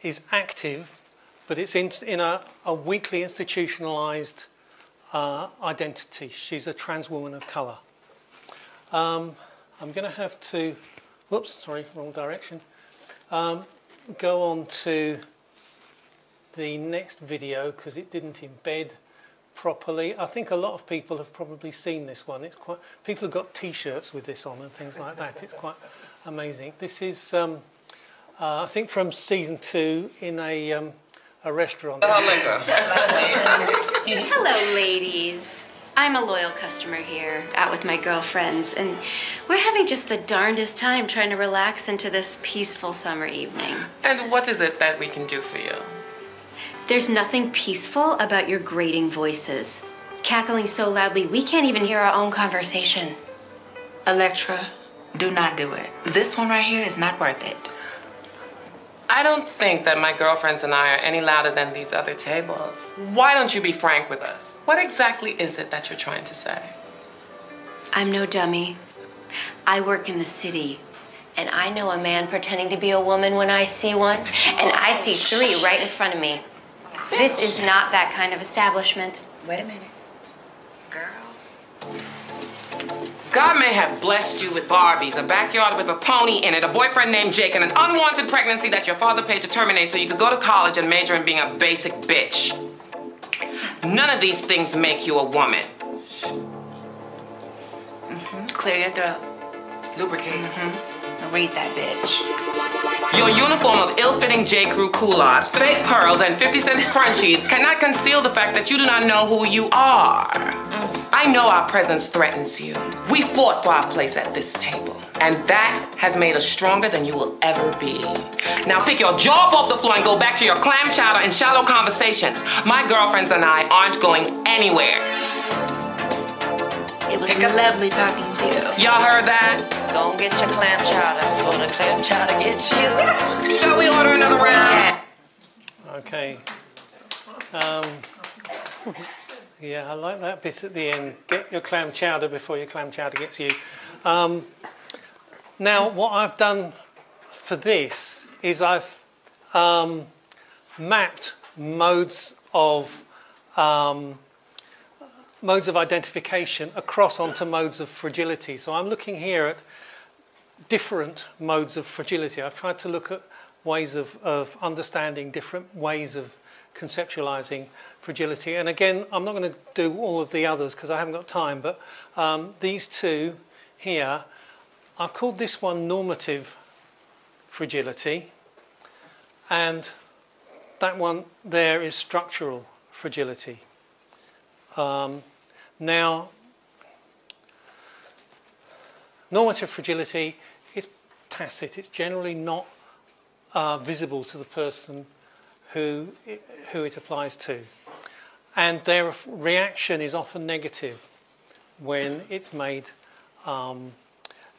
is active, but it's in a weakly institutionalised identity. She's a trans woman of colour. I'm going to have to, whoops, sorry, wrong direction. Go on to the next video because it didn't embed properly. I think a lot of people have probably seen this one. It's quite. People have got T-shirts with this on and things like that. It's quite amazing. This is, I think, from season 2 in a restaurant. Hello, ladies. I'm a loyal customer here, out with my girlfriends, and we're having just the darndest time trying to relax into this peaceful summer evening. And what is it that we can do for you? There's nothing peaceful about your grating voices. Cackling so loudly, we can't even hear our own conversation. Electra, do not do it. This one right here is not worth it. I don't think that my girlfriends and I are any louder than these other tables. Why don't you be frank with us? What exactly is it that you're trying to say? I'm no dummy. I work in the city, and I know a man pretending to be a woman when I see one, and I see three right in front of me. This is not that kind of establishment. Wait a minute. Girl. God may have blessed you with Barbies, a backyard with a pony in it, a boyfriend named Jake, and an unwanted pregnancy that your father paid to terminate so you could go to college and major in being a basic bitch. None of these things make you a woman. Clear your throat. Lubricate. Read that bitch. Your uniform of ill-fitting J.Crew culottes, fake pearls, and 50-cent scrunchies cannot conceal the fact that you do not know who you are. I know our presence threatens you. We fought for our place at this table, and that has made us stronger than you will ever be. Now pick your jaw up off the floor and go back to your clam chowder and shallow conversations. My girlfriends and I aren't going anywhere. It was lovely talking to you. Y'all heard that? Go and get your clam chowder before the clam chowder gets you. Shall we order another round? Okay. Yeah, I like that bit at the end. Get your clam chowder before your clam chowder gets you. Now, what I've done for this is I've mapped modes of identification across onto modes of fragility. So I'm looking here at different modes of fragility. I've tried to look at ways of understanding different ways of conceptualizing fragility. And again, I'm not going to do all of the others because I haven't got time, but these two here, I've called this one normative fragility, and that one there is structural fragility. Now, normative fragility is tacit. It's generally not visible to the person who it applies to. And their reaction is often negative when it's made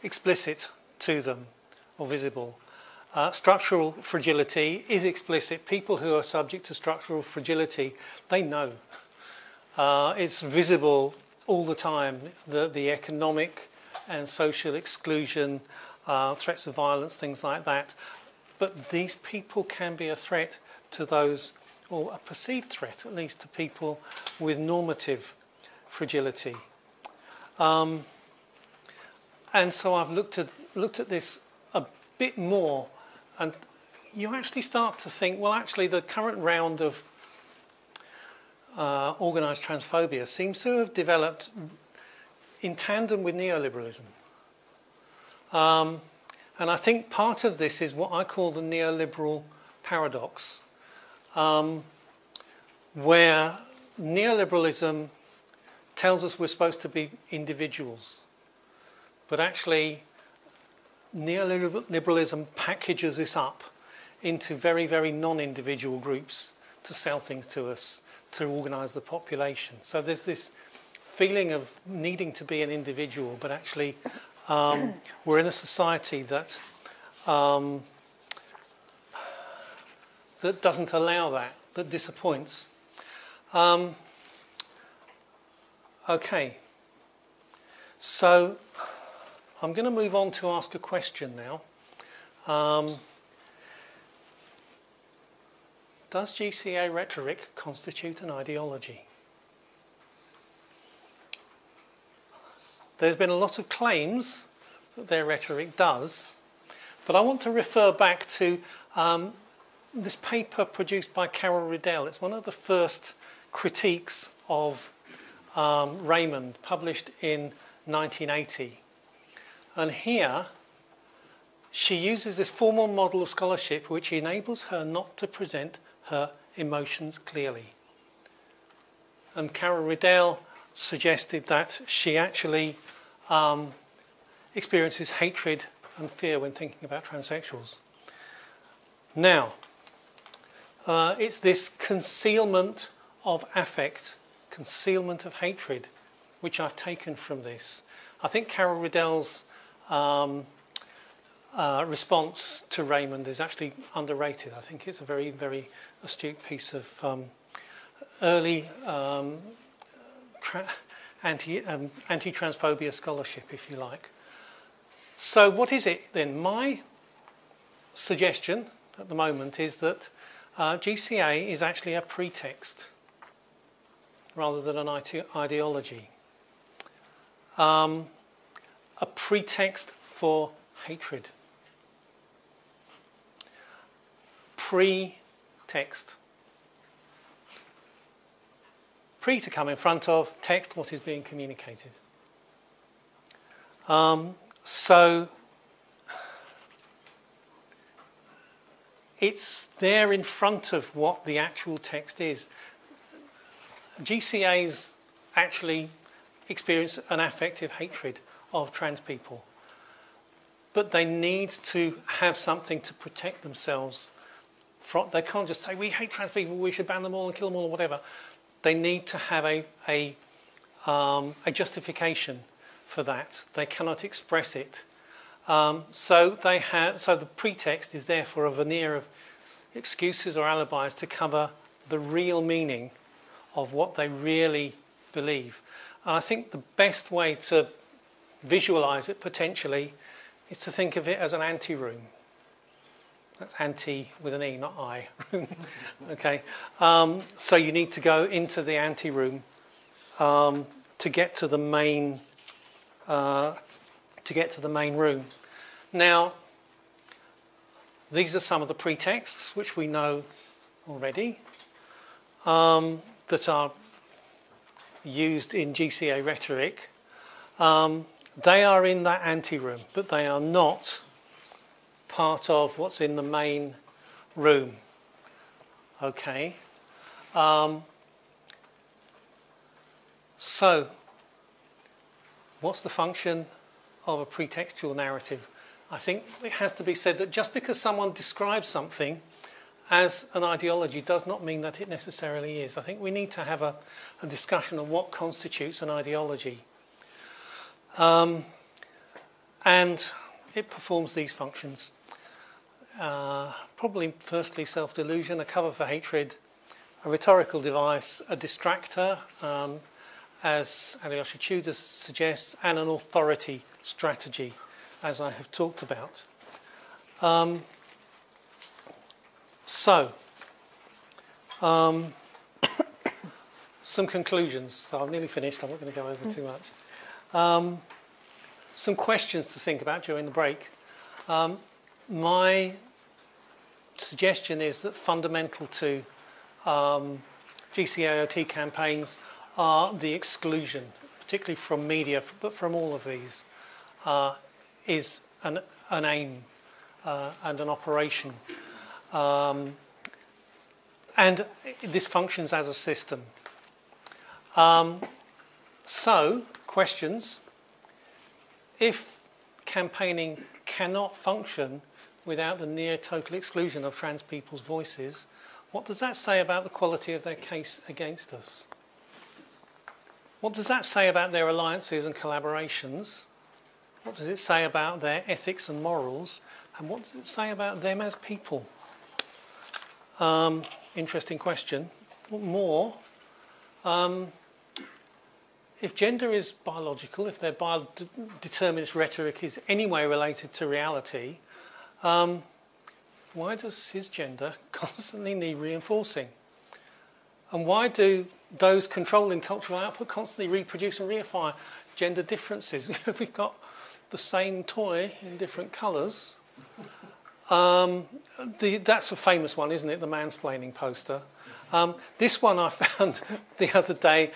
explicit to them or visible. Structural fragility is explicit. People who are subject to structural fragility, they know. It's visible all the time. It's the economic and social exclusion, threats of violence, things like that. But these people can be a threat to those, or a perceived threat at least, to people with normative fragility. And so I've looked at this a bit more, and you actually start to think, well, actually the current round of organised transphobia seems to have developed in tandem with neoliberalism. And I think part of this is what I call the neoliberal paradox, where neoliberalism tells us we're supposed to be individuals, but actually neoliberalism packages this up into very, very non-individual groups to sell things to us, to organise the population. So there's this feeling of needing to be an individual, but actually we're in a society that that doesn't allow that disappoints. Okay, so I'm going to move on to ask a question now. Does GCA rhetoric constitute an ideology? There's been a lot of claims that their rhetoric does, but I want to refer back to this paper produced by Carol Riddell. It's one of the first critiques of Raymond, published in 1980. And here, she uses this formal model of scholarship which enables her not to present her emotions clearly. And Carol Riddell suggested that she actually experiences hatred and fear when thinking about transsexuals. Now, it's this concealment of affect, concealment of hatred, which I've taken from this. I think Carol Riddell's response to Raymond is actually underrated. I think it's a very, very astute piece of early anti-transphobia scholarship, if you like. So what is it then? My suggestion at the moment is that GCA is actually a pretext rather than an ideology. A pretext for hatred. Pretext. Pre to come in front of, text what is being communicated. So it's there in front of what the actual text is. GCAs actually experience an affective hatred of trans people, but they need to have something to protect themselves from. They can't just say, we hate trans people, we should ban them all and kill them all or whatever. They need to have a justification for that. They cannot express it. So the pretext is therefore a veneer of excuses or alibis to cover the real meaning of what they really believe. And I think the best way to visualise it potentially is to think of it as an anti-room. That's anti with an E, not I. Okay. So you need to go into the anti-room to get to the main room. Now, these are some of the pretexts which we know already that are used in GCA rhetoric. They are in that anti-room, but they are not part of what's in the main room. Okay. So, what's the function of a pretextual narrative? I think it has to be said that just because someone describes something as an ideology does not mean that it necessarily is. I think we need to have a discussion on what constitutes an ideology. And it performs these functions. Probably firstly self-delusion, a cover for hatred, a rhetorical device, a distractor, as Alyosha Tudor suggests, and an authority strategy, as I have talked about. Some conclusions. So I'm nearly finished, I'm not going to go over too much. Some questions to think about during the break. My suggestion is that fundamental to GCAOT campaigns are the exclusion, particularly from media, but from all of these, is an aim and an operation. And this functions as a system. So, questions. If campaigning cannot function without the near total exclusion of trans people's voices, what does that say about the quality of their case against us? What does that say about their alliances and collaborations? What does it say about their ethics and morals? And what does it say about them as people? Interesting question. More, if gender is biological, if their determinist rhetoric is anyway related to reality, why does cisgender constantly need reinforcing? And why do those controlling cultural output constantly reproduce and reify gender differences? If we've got the same toy in different colours, that's a famous one, isn't it? The mansplaining poster. This one I found the other day.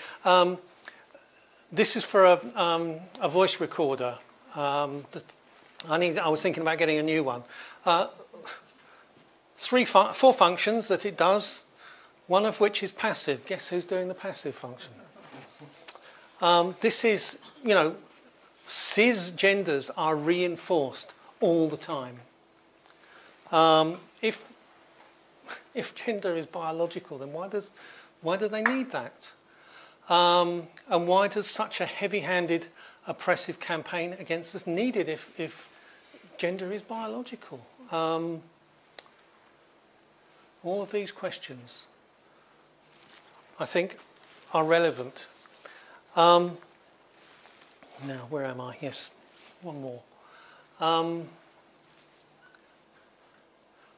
This is for a voice recorder. That I was thinking about getting a new one. 4 functions that it does, one of which is passive. Guess who's doing the passive function? This is, you know, cisgenders are reinforced all the time. If gender is biological, then why do they need that? And why does such a heavy-handed, oppressive campaign against us needed if gender is biological? All of these questions, I think, are relevant. Now, where am I? Yes, one more.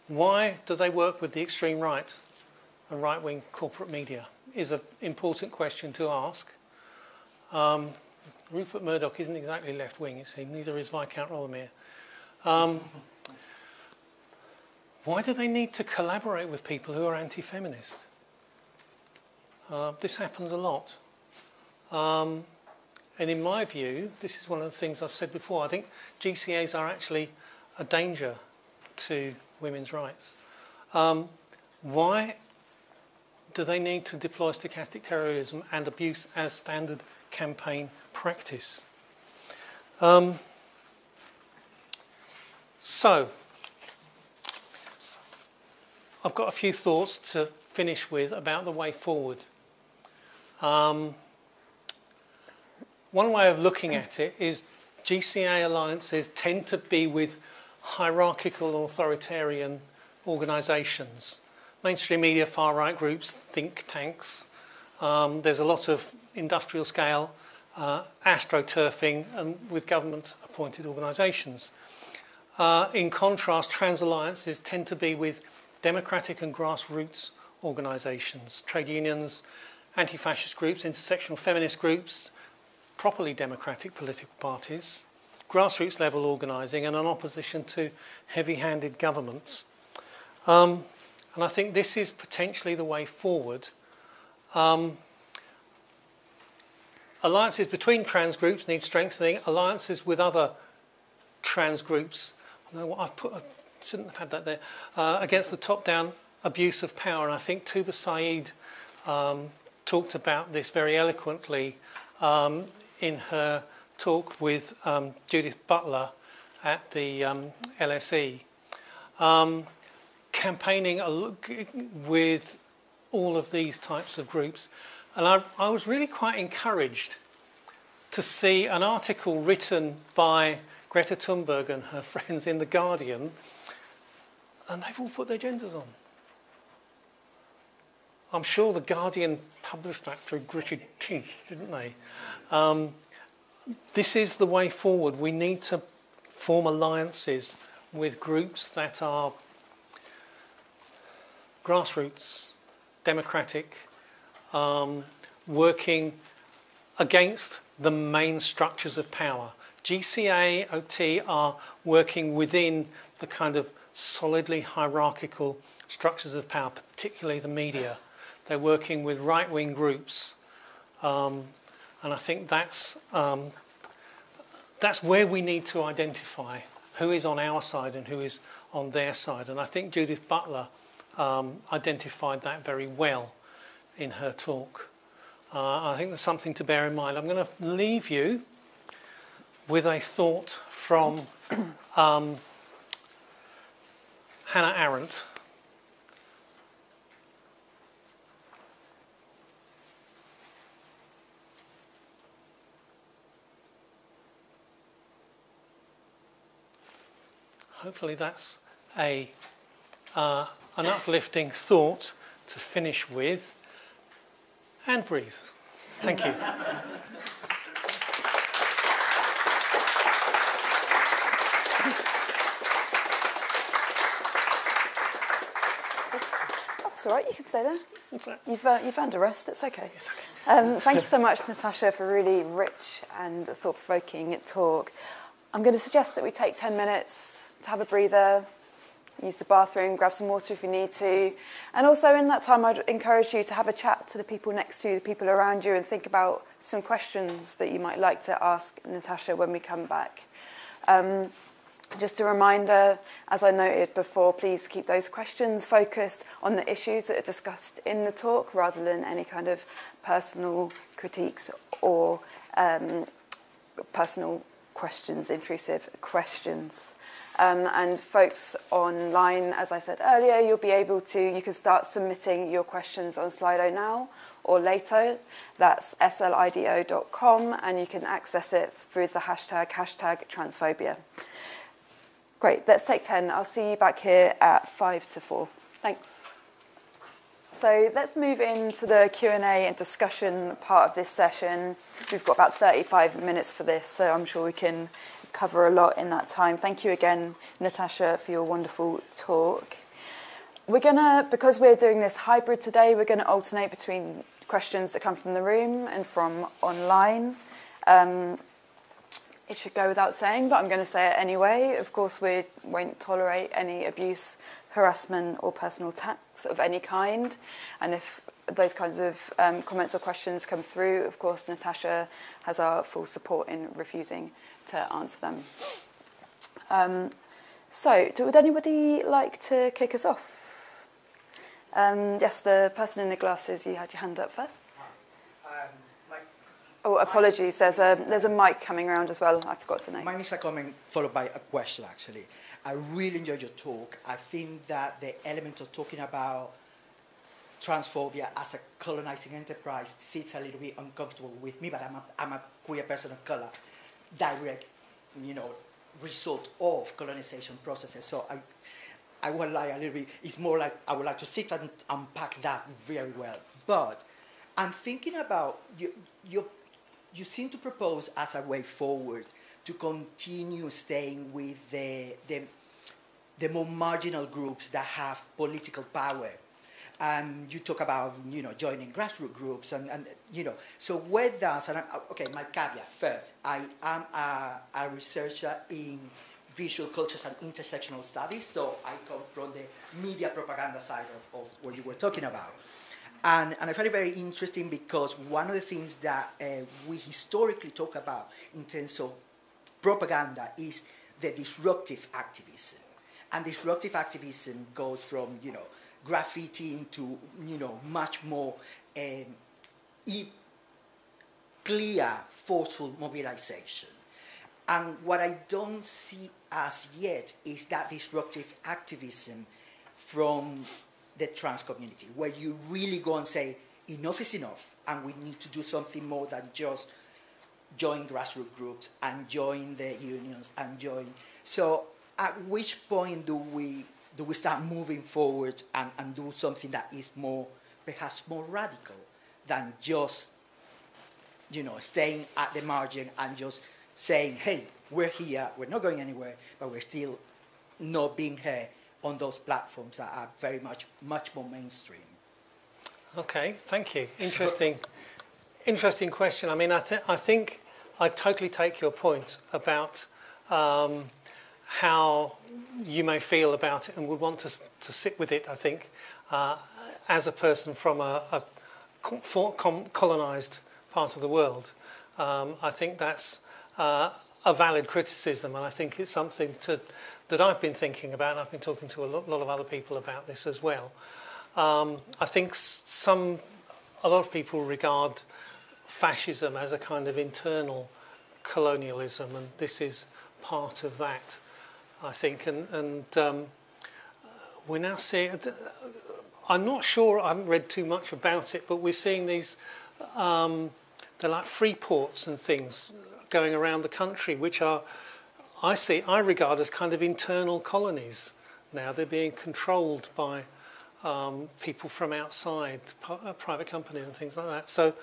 Why do they work with the extreme right and right-wing corporate media is an important question to ask. Rupert Murdoch isn't exactly left-wing, it seems, neither is Viscount Rothermere. Why do they need to collaborate with people who are anti-feminist? This happens a lot. And in my view, this is one of the things I've said before, I think GCAs are actually a danger to women's rights. Why do they need to deploy stochastic terrorism and abuse as standard campaign practice? So, I've got a few thoughts to finish with about the way forward. One way of looking at it is GCA alliances tend to be with hierarchical authoritarian organisations. Mainstream media, far-right groups, think tanks. There's a lot of industrial scale astroturfing and with government-appointed organisations. In contrast, trans alliances tend to be with democratic and grassroots organisations, trade unions, anti-fascist groups, intersectional feminist groups, properly democratic political parties, grassroots level organising and an opposition to heavy-handed governments. And I think this is potentially the way forward. Alliances between trans groups need strengthening. Alliances with other trans groups, I don't know what I've put, I shouldn't have had that there, against the top-down abuse of power. And I think Tuba Said talked about this very eloquently in her talk with Judith Butler at the LSE. Campaigning with all of these types of groups. And I was really quite encouraged to see an article written by Greta Thunberg and her friends in The Guardian, and they've all put their genders on. I'm sure The Guardian published that through gritted teeth, didn't they? This is the way forward. We need to form alliances with groups that are grassroots, democratic, working against the main structures of power. GCA, OT are working within the kind of solidly hierarchical structures of power, particularly the media. They're working with right-wing groups. And I think that's where we need to identify who is on our side and who is on their side. And I think Judith Butler identified that very well in her talk. I think there's something to bear in mind. I'm going to leave you with a thought from Hannah Arendt. Hopefully that's an uplifting thought to finish with. And breathe. Thank you. That's all right, you can stay there. What's that? You've earned a rest, it's okay. It's okay. Thank you so much, Natasha, for a really rich and thought-provoking talk. I'm going to suggest that we take 10 minutes to have a breather, use the bathroom, grab some water if you need to. And also in that time, I'd encourage you to have a chat to the people next to you, the people around you, and think about some questions that you might like to ask Natasha when we come back. Just a reminder, as I noted before, please keep those questions focused on the issues that are discussed in the talk rather than any kind of personal critiques or personal questions, intrusive questions. And folks online, as I said earlier, you can start submitting your questions on Slido now or later. That's slido.com, and you can access it through the hashtag transphobia. Great, let's take 10. I'll see you back here at 5 to 4. Thanks. So let's move into the Q&A and discussion part of this session. We've got about 35 minutes for this, so I'm sure we can cover a lot in that time. Thank you again, Natasha, for your wonderful talk. Because we're doing this hybrid today, we're going to alternate between questions that come from the room and from online. It should go without saying, but I'm going to say it anyway. Of course, we won't tolerate any abuse, harassment, or personal attacks of any kind. And if those kinds of comments or questions come through, of course, Natasha has our full support in refusing to answer them. Would anybody like to kick us off? Yes, the person in the glasses, you had your hand up first. Oh, apologies. There's a mic coming around as well. I forgot to name. Mine is a comment followed by a question, actually. I really enjoyed your talk. I think that the element of talking about transphobia as a colonizing enterprise sits a little bit uncomfortable with me, but I'm a queer person of color, direct, result of colonization processes. So I would like a little bit, it's more like I would like to sit and unpack that very well. But I'm thinking about, you seem to propose as a way forward to continue staying with the more marginal groups that have political power. You talk about, joining grassroots groups and so where does, okay, my caveat first, I am a researcher in visual cultures and intersectional studies, so I come from the media propaganda side of what you were talking about. And I find it very interesting because one of the things that we historically talk about in terms of propaganda is the disruptive activism. And disruptive activism goes from, graffiti into, much more clear, forceful mobilization. And what I don't see as yet is that disruptive activism from the trans community, where you really go and say, enough is enough, and we need to do something more than just join grassroots groups and join the unions and join. So at which point do we start moving forward and do something that is perhaps more radical than just, staying at the margin and just saying, hey, we're here, we're not going anywhere, but we're still not being heard on those platforms that are very much more mainstream. Okay, thank you. Interesting question. I mean, I think I totally take your point about how you may feel about it and would want to sit with it, I think, as a person from a colonised part of the world. I think that's a valid criticism, and I think it's something that I've been thinking about, and I've been talking to a lot of other people about this as well. I think a lot of people regard fascism as a kind of internal colonialism, and this is part of that, I think. And we now see, I'm not sure, I haven't read too much about it, but we're seeing these, they're like free ports and things going around the country, which are, I regard as kind of internal colonies now. They're being controlled by people from outside, private companies and things like that. So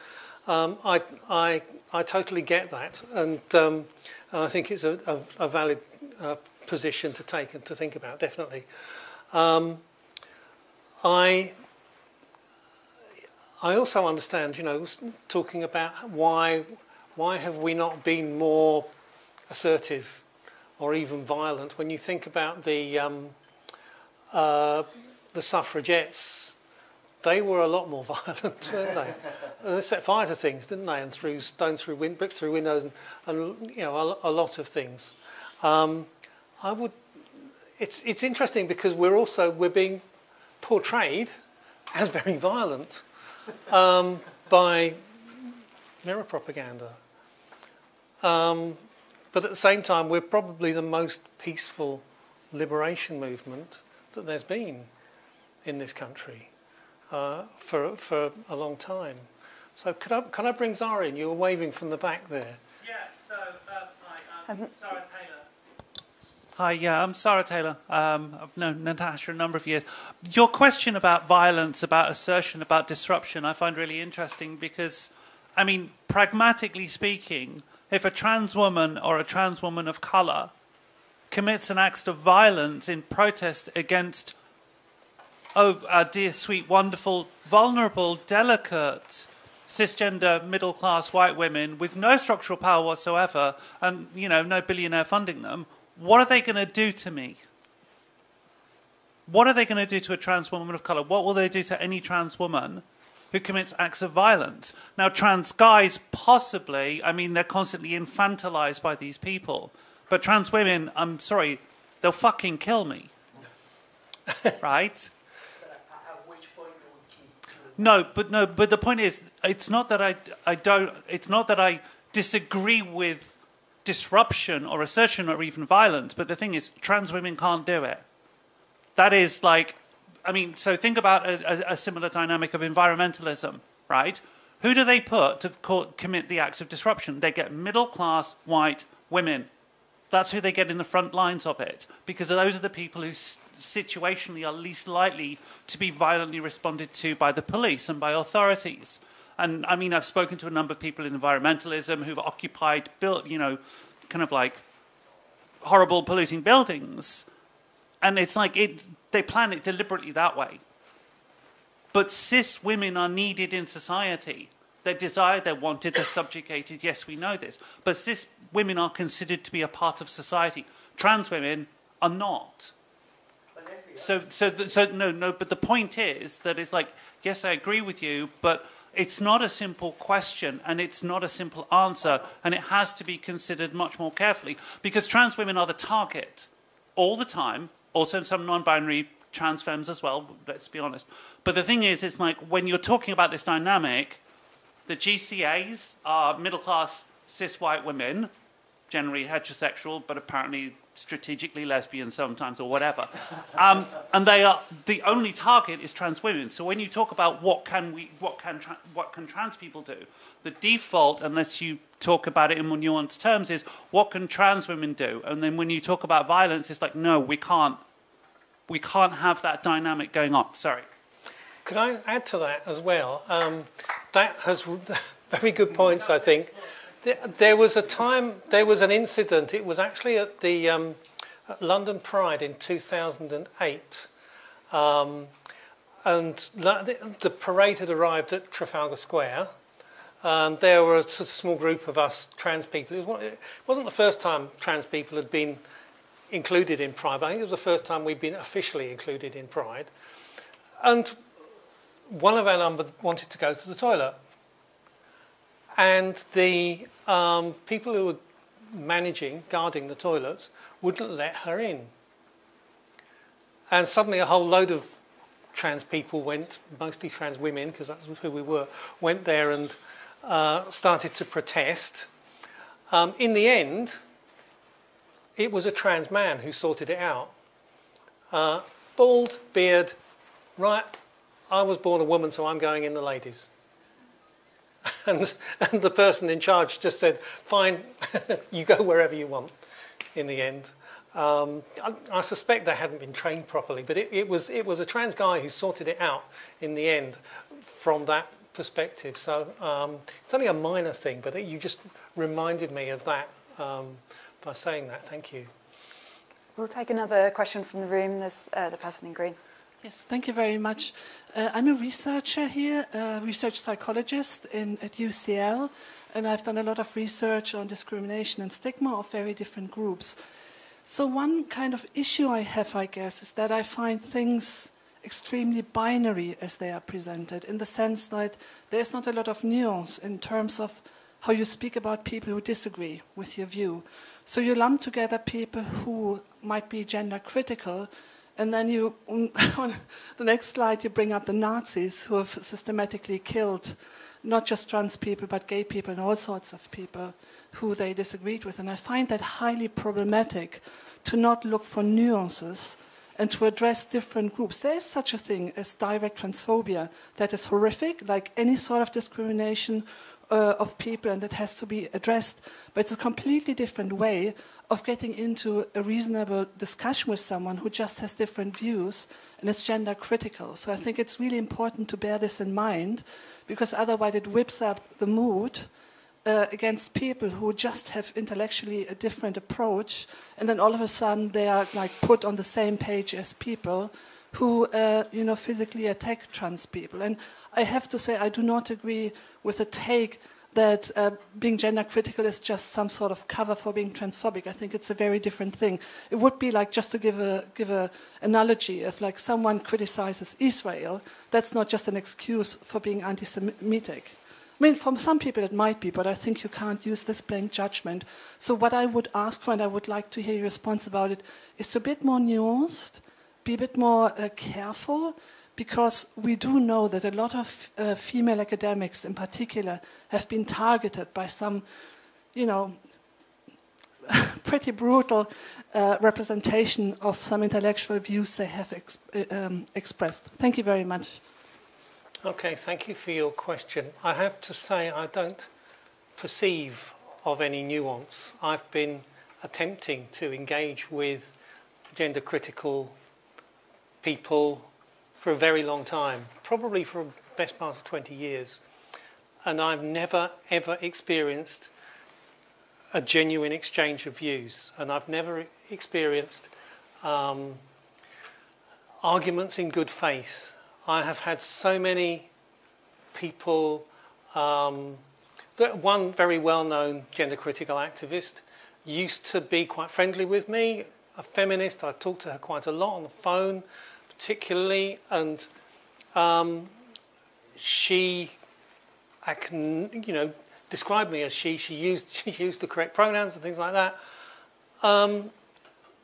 I totally get that, and I think it's a valid position to take and to think about, definitely. I also understand, talking about why have we not been more assertive or even violent. When you think about the suffragettes, they were a lot more violent, weren't they? And they set fire to things, didn't they? And threw stones through bricks through windows, and a lot of things. It's interesting because we're being portrayed as very violent by mirror propaganda. But at the same time, we're probably the most peaceful liberation movement that there's been in this country for a long time. So can I bring Zara in? You were waving from the back there. Yeah, so I'm Sarah Taylor. Hi, yeah, I'm Sarah Taylor. I've known Natasha a number of years. Your question about violence, about assertion, about disruption, I find really interesting because, I mean, pragmatically speaking, if a trans woman or a trans woman of colour commits an act of violence in protest against, our dear, sweet, wonderful, vulnerable, delicate, cisgender, middle-class white women with no structural power whatsoever and, you know, no billionaire funding them, what are they going to do to me? What are they going to do to a trans woman of colour? What will they do to any trans woman who commits acts of violence? Now, trans guys, possibly, I mean, they're constantly infantilized by these people. But trans women, I'm sorry, they'll fucking kill me. Right? No, but the point is, it's not that it's not that I disagree with disruption or assertion or even violence, but the thing is, trans women can't do it. That is like, I mean, so think about a similar dynamic of environmentalism, right? Who do they put to commit the acts of disruption? They get middle-class white women. That's who they get in the front lines of it, because those are the people who situationally are least likely to be violently responded to by the police and by authorities. And I mean, I've spoken to a number of people in environmentalism who've occupied, you know, kind of like horrible polluting buildings. And it's like they plan it deliberately that way. But cis women are needed in society. They're desired, they're wanted, they're subjugated. Yes, we know this. But cis women are considered to be a part of society. Trans women are not. So no, but the point is that it's like, yes, I agree with you, but it's not a simple question and it's not a simple answer, and it has to be considered much more carefully, because trans women are the target all the time, also some non-binary trans femmes as well, let's be honest. But the thing is, it's like when you're talking about this dynamic, the GCAs are middle-class cis white women, generally heterosexual, but apparently strategically lesbian sometimes or whatever. And they are, the only target is trans women. So when you talk about what can trans people do, the default, unless you talk about it in more nuanced terms, is what can trans women do? And then when you talk about violence, it's like, no, we can't have that dynamic going on. Sorry. Could I add to that as well? That has very good points, I think. There was an incident, it was actually at the at London Pride in 2008. And the parade had arrived at Trafalgar Square. And there were a small group of us trans people. It wasn't the first time trans people had been included in Pride, but I think it was the first time we'd been officially included in Pride. And one of our number wanted to go to the toilet. And the people who were guarding the toilets, wouldn't let her in. And suddenly a whole load of trans people went, mostly trans women, because that's who we were, went there and started to protest. In the end, it was a trans man who sorted it out. Bald, beard, right, I was born a woman, so I'm going in the ladies. And the person in charge just said, fine, you go wherever you want in the end. I suspect they hadn't been trained properly, but it was a trans guy who sorted it out in the end from that perspective. So it's only a minor thing, but you just reminded me of that by saying that. Thank you. We'll take another question from the room. There's the person in green. Yes, thank you very much. I'm a researcher here, a research psychologist at UCL, and I've done a lot of research on discrimination and stigma of very different groups. So one kind of issue I have, I guess, is that I find things extremely binary as they are presented, in the sense that there's not a lot of nuance in terms of how you speak about people who disagree with your view. So you lump together people who might be gender critical, and then you, on the next slide, you bring up the Nazis who have systematically killed not just trans people, but gay people and all sorts of people who they disagreed with. And I find that highly problematic, to not look for nuances and to address different groups. There is such a thing as direct transphobia that is horrific, like any sort of discrimination of people, and that has to be addressed. But it's a completely different way of getting into a reasonable discussion with someone who just has different views, and it's gender critical. So I think it's really important to bear this in mind, because otherwise it whips up the mood against people who just have intellectually a different approach, and then all of a sudden they are like put on the same page as people who physically attack trans people. And I have to say, I do not agree with the take that being gender critical is just some sort of cover for being transphobic. I think it's a very different thing. It would be like, just to give a analogy, if like someone criticizes Israel, that's not just an excuse for being anti-Semitic. I mean, for some people it might be, but I think you can't use this blank judgment. So what I would ask for, and I would like to hear your response about it, is to be a bit more nuanced, be a bit more careful, because we do know that a lot of female academics in particular have been targeted by some, pretty brutal representation of some intellectual views they have expressed. Thank you very much. Okay, thank you for your question. I have to say I don't perceive of any nuance. I've been attempting to engage with gender critical people for a very long time, probably for the best part of 20 years. And I've never, ever experienced a genuine exchange of views. And I've never experienced arguments in good faith. I have had so many people, one very well-known gender critical activist used to be quite friendly with me, a feminist. I talked to her quite a lot on the phone, particularly, and she described me as she used the correct pronouns and things like that.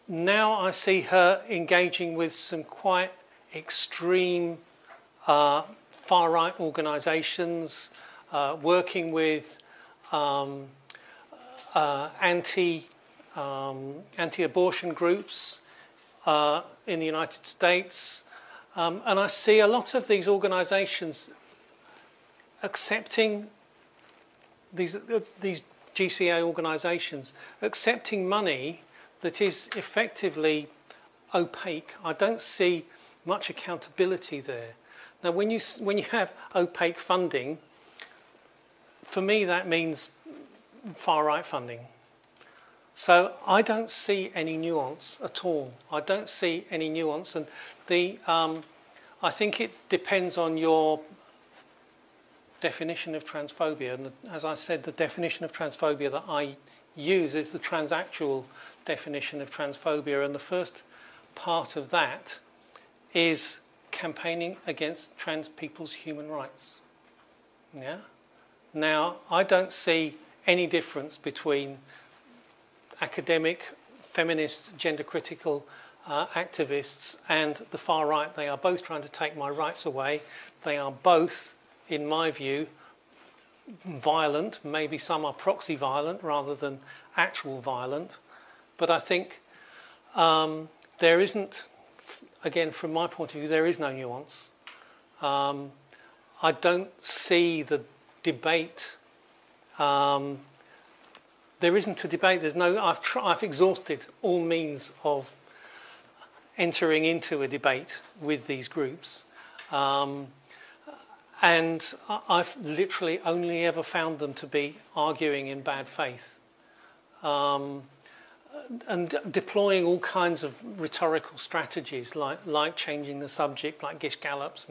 Now I see her engaging with some quite extreme far-right organisations, working with anti-abortion groups in the United States, and I see a lot of these organisations accepting these GCA organisations accepting money that is effectively opaque. I don't see much accountability there. Now, when you have opaque funding, for me that means far-right funding. So I don't see any nuance at all. I don't see any nuance, and I think it depends on your definition of transphobia. And as I said, the definition of transphobia that I use is the transactual definition of transphobia, and the first part of that is campaigning against trans people's human rights. Yeah. Now, I don't see any difference between academic, feminist, gender-critical activists and the far right. They are both trying to take my rights away. They are both, in my view, violent. Maybe some are proxy violent rather than actual violent. But I think there isn't, again, from my point of view, there is no nuance. I don't see the debate. There isn't a debate. There's no. I've exhausted all means of entering into a debate with these groups, and I've literally only ever found them to be arguing in bad faith, and deploying all kinds of rhetorical strategies, like changing the subject, like Gish Gallops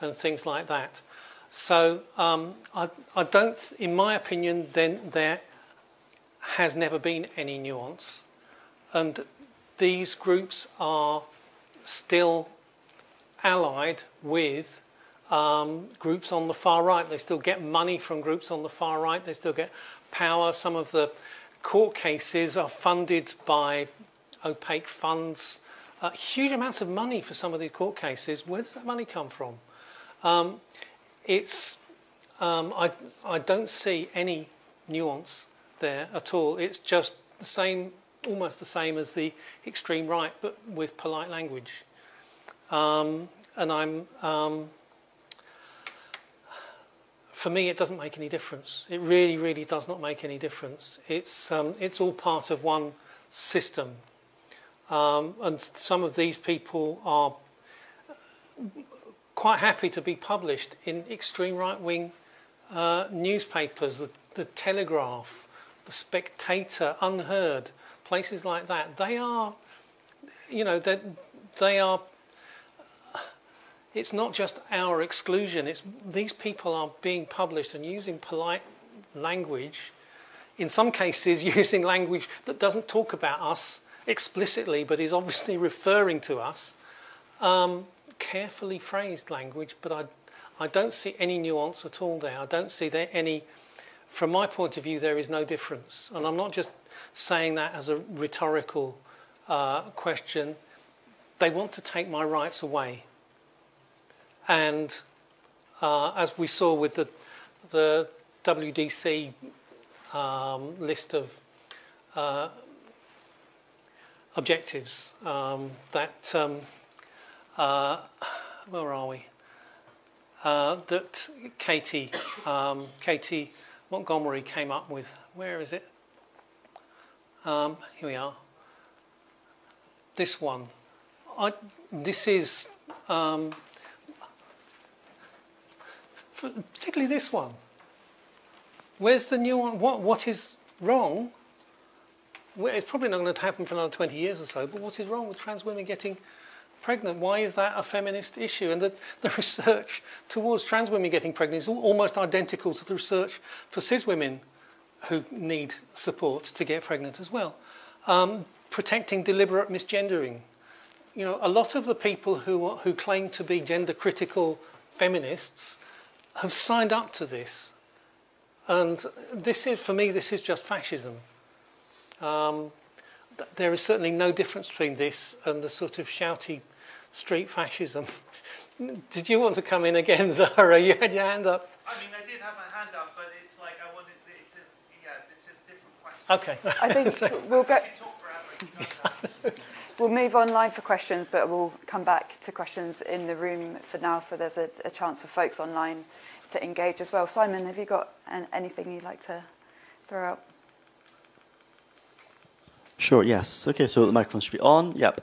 and things like that. So I don't, in my opinion, then there has never been any nuance, and these groups are still allied with groups on the far right. They still get money from groups on the far right. They still get power. Some of the court cases are funded by opaque funds. Huge amounts of money for some of these court cases. Where does that money come from? I don't see any nuance there at all. It's just the same, almost the same as the extreme right, but with polite language. For me, it doesn't make any difference. It really, really does not make any difference. It's all part of one system. And some of these people are quite happy to be published in extreme right-wing newspapers, the Telegraph, the Spectator, Unheard, places like that. They are, you know, they are. It's not just our exclusion. It's these people are being published and using polite language. In some cases, using language that doesn't talk about us explicitly, but is obviously referring to us. Carefully phrased language, but I don't see any nuance at all there. I don't see there any. From my point of view, there is no difference, and I'm not just saying that as a rhetorical question. They want to take my rights away. And as we saw with the WDC list of objectives, where are we? That Katie Montgomery came up with. Where is it? Here we are. This one. This is particularly this one. Where's the nuance? What is wrong? Well, it's probably not going to happen for another 20 years or so, but what is wrong with trans women getting pregnant? Why is that a feminist issue? And the research towards trans women getting pregnant is almost identical to the research for cis women who need support to get pregnant as well. Protecting deliberate misgendering. You know, a lot of the people who claim to be gender critical feminists have signed up to this. And this is, for me, this is just fascism. There is certainly no difference between this and the sort of shouty street fascism. Did you want to come in again, Zara? You had your hand up. I mean, I did have my hand up, but it's like I wanted. It's a different question. Okay. I think we'll go. We'll move online for questions, but we'll come back to questions in the room for now. So there's a chance for folks online to engage as well. Simon, have you got anything you'd like to throw out? Sure, yes. Okay, so the microphone should be on. Yep.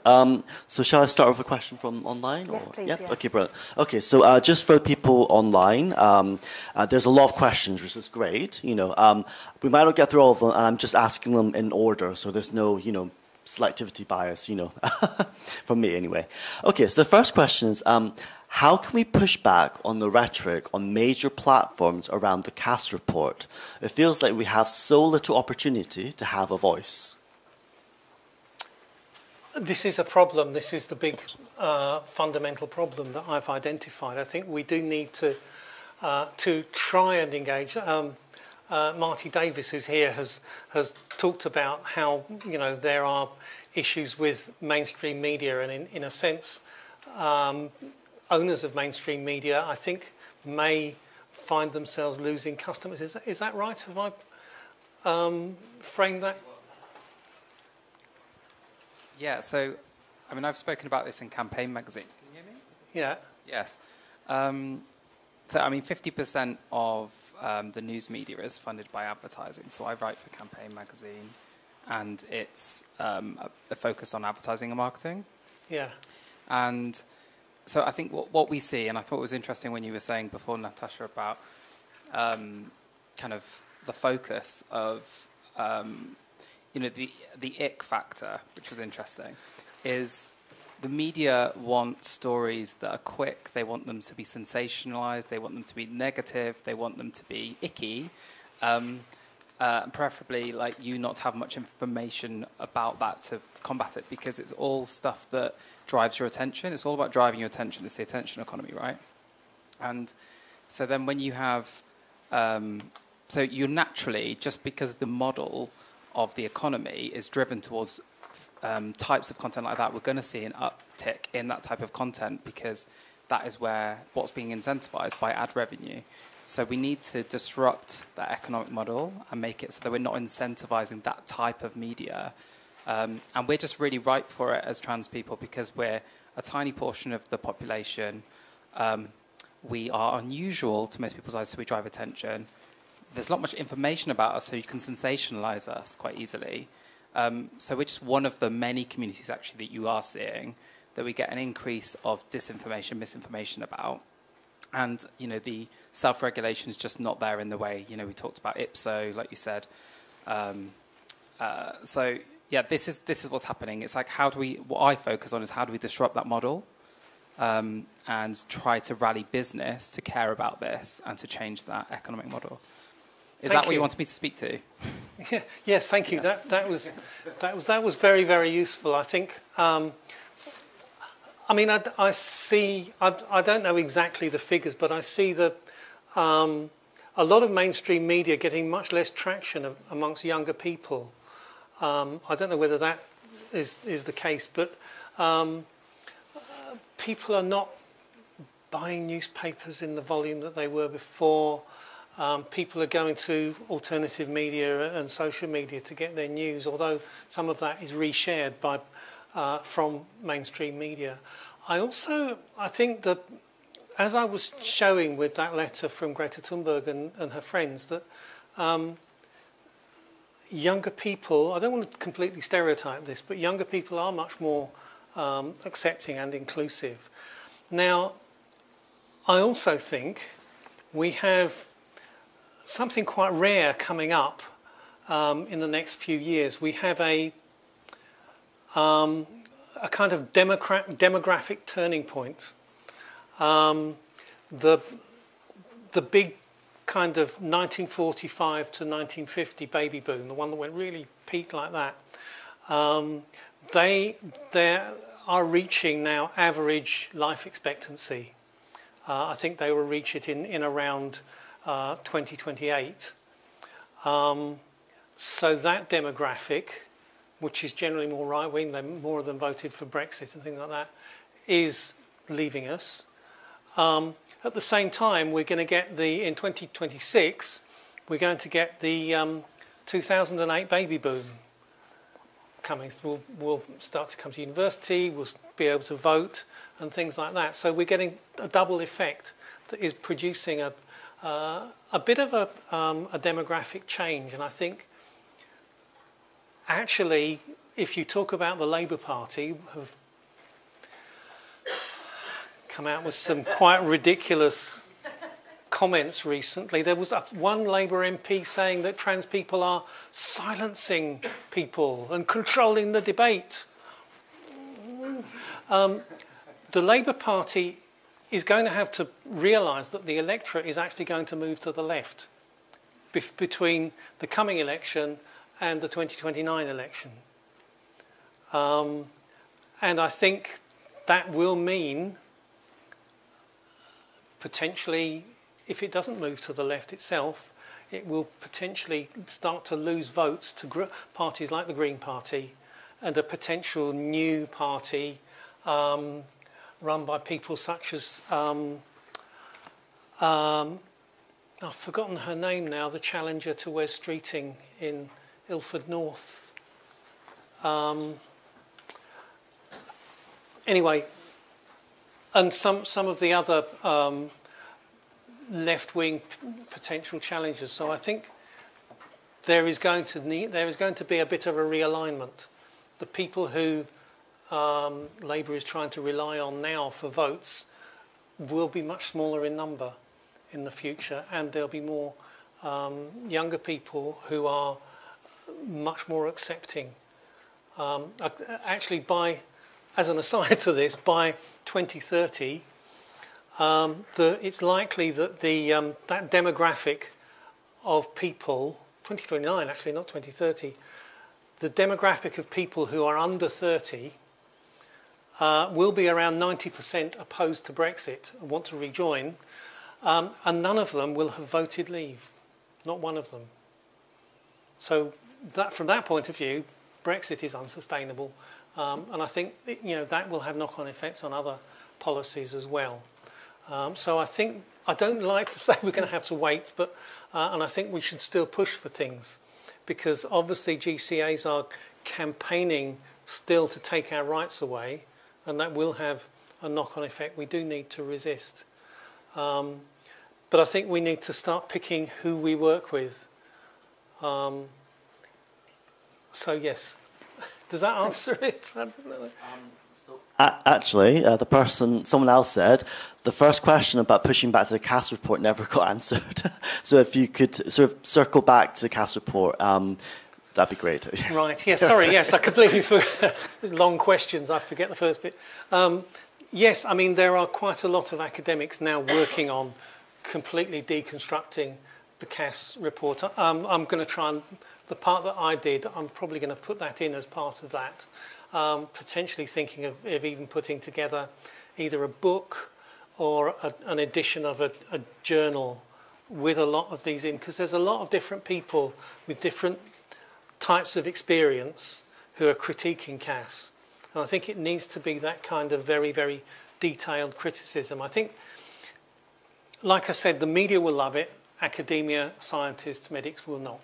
So shall I start with a question from online? Yes, please. Yep. Yeah. Okay, brilliant. Okay, so just for the people online, there's a lot of questions, which is great. You know, we might not get through all of them, and I'm just asking them in order, so there's no, you know, selectivity bias, you know, from me anyway. Okay, so the first question is, how can we push back on the rhetoric on major platforms around the Cass report? It feels like we have so little opportunity to have a voice. This is a problem. This is the big fundamental problem that I've identified. I think we do need to try and engage. Marty Davis, who's here, has talked about how, you know, there are issues with mainstream media, and in a sense, owners of mainstream media, I think, may find themselves losing customers. Is that right? Have I framed that? Yeah, so, I mean, I've spoken about this in Campaign magazine. Can you hear me? Yeah. Yes. So, I mean, 50% of the news media is funded by advertising. So I write for Campaign magazine, and it's a focus on advertising and marketing. Yeah. And so I think what we see, and I thought it was interesting when you were saying before, Natasha, about kind of the focus of, you know, the ick factor, which was interesting, is the media want stories that are quick. They want them to be sensationalized. They want them to be negative. They want them to be icky. Preferably, like, you not have much information about that to combat it, because it's all stuff that drives your attention. It's all about driving your attention. It's the attention economy, right? And so then when you have, so you naturally, just because the model of the economy is driven towards types of content like that, we're going to see an uptick in that type of content because that is where what's being incentivized by ad revenue. So we need to disrupt that economic model and make it so that we're not incentivizing that type of media. And we're just really ripe for it as trans people because we're a tiny portion of the population. We are unusual to most people's eyes, so we drive attention. There's not much information about us, so you can sensationalize us quite easily. So we're just one of the many communities, actually, that you are seeing that we get an increase of disinformation, misinformation about. And, you know, the self-regulation is just not there in the way. You know, we talked about IPSO, like you said. So, yeah, this is what's happening. It's like, what I focus on is how do we disrupt that model and try to rally business to care about this and to change that economic model. Is that what you wanted me to speak to? Yeah, yes, thank you. Yes. That was very, very useful. I think. I mean, I see. I don't know exactly the figures, but I see that a lot of mainstream media getting much less traction amongst younger people. I don't know whether that is the case, but people are not buying newspapers in the volume that they were before. People are going to alternative media and social media to get their news, although some of that is reshared by, from mainstream media. I think that, as I was showing with that letter from Greta Thunberg and her friends, that younger people, I don't want to completely stereotype this, but younger people are much more accepting and inclusive. Now, I also think we have something quite rare coming up in the next few years. We have a kind of demographic turning point. The big kind of 1945 to 1950 baby boom, the one that went really peak like that, they are reaching now average life expectancy. I think they will reach it in around 2028. So that demographic, which is generally more right-wing, more of them voted for Brexit and things like that, is leaving us. At the same time, we're going to get in 2026, we're going to get the 2008 baby boom coming through. We'll start to come to university, we'll be able to vote and things like that. So we're getting a double effect that is producing a bit of a demographic change. And I think, actually, if you talk about the Labour Party, have come out with some quite ridiculous comments recently. There was one Labour MP saying that trans people are silencing people and controlling the debate. The Labour Party is going to have to realise that the electorate is actually going to move to the left between the coming election and the 2029 election. And I think that will mean, potentially, if it doesn't move to the left itself, it will potentially start to lose votes to parties like the Green Party and a potential new party run by people such as, I've forgotten her name now, the challenger to Wes Streeting in Ilford North. Anyway, and some of the other left-wing potential challenges. So I think there is going to be a bit of a realignment. The people who Labour is trying to rely on now for votes will be much smaller in number in the future, and there'll be more younger people who are much more accepting. Actually, as an aside to this, by 2030, it's likely that that demographic of people, 2029 actually, not 2030, the demographic of people who are under 30 will be around 90% opposed to Brexit and want to rejoin. and none of them will have voted leave, not one of them. So that, from that point of view, Brexit is unsustainable, and I think that will have knock-on effects on other policies as well. So I don't like to say we're going to have to wait, but and I think we should still push for things, because obviously GCAs are campaigning still to take our rights away, and that will have a knock-on effect we do need to resist. But I think we need to start picking who we work with. So yes, does that answer it? I don't know. Actually, someone else said, the first question about pushing back to the Cass report never got answered. So if you could sort of circle back to the Cass report, that'd be great. Yes. Right, yes, sorry, yes, I completely forgot. Long questions, I forget the first bit. Yes, I mean, there are quite a lot of academics now working on completely deconstructing the Cass report. I'm going to try and, the part that I did, I'm probably going to put that in as part of that. Potentially thinking of even putting together either a book or an edition of a journal with a lot of these in, because there's a lot of different people with different types of experience who are critiquing Cass. And I think it needs to be that kind of very, very detailed criticism. I think, like I said, the media will love it, academia, scientists, medics will not.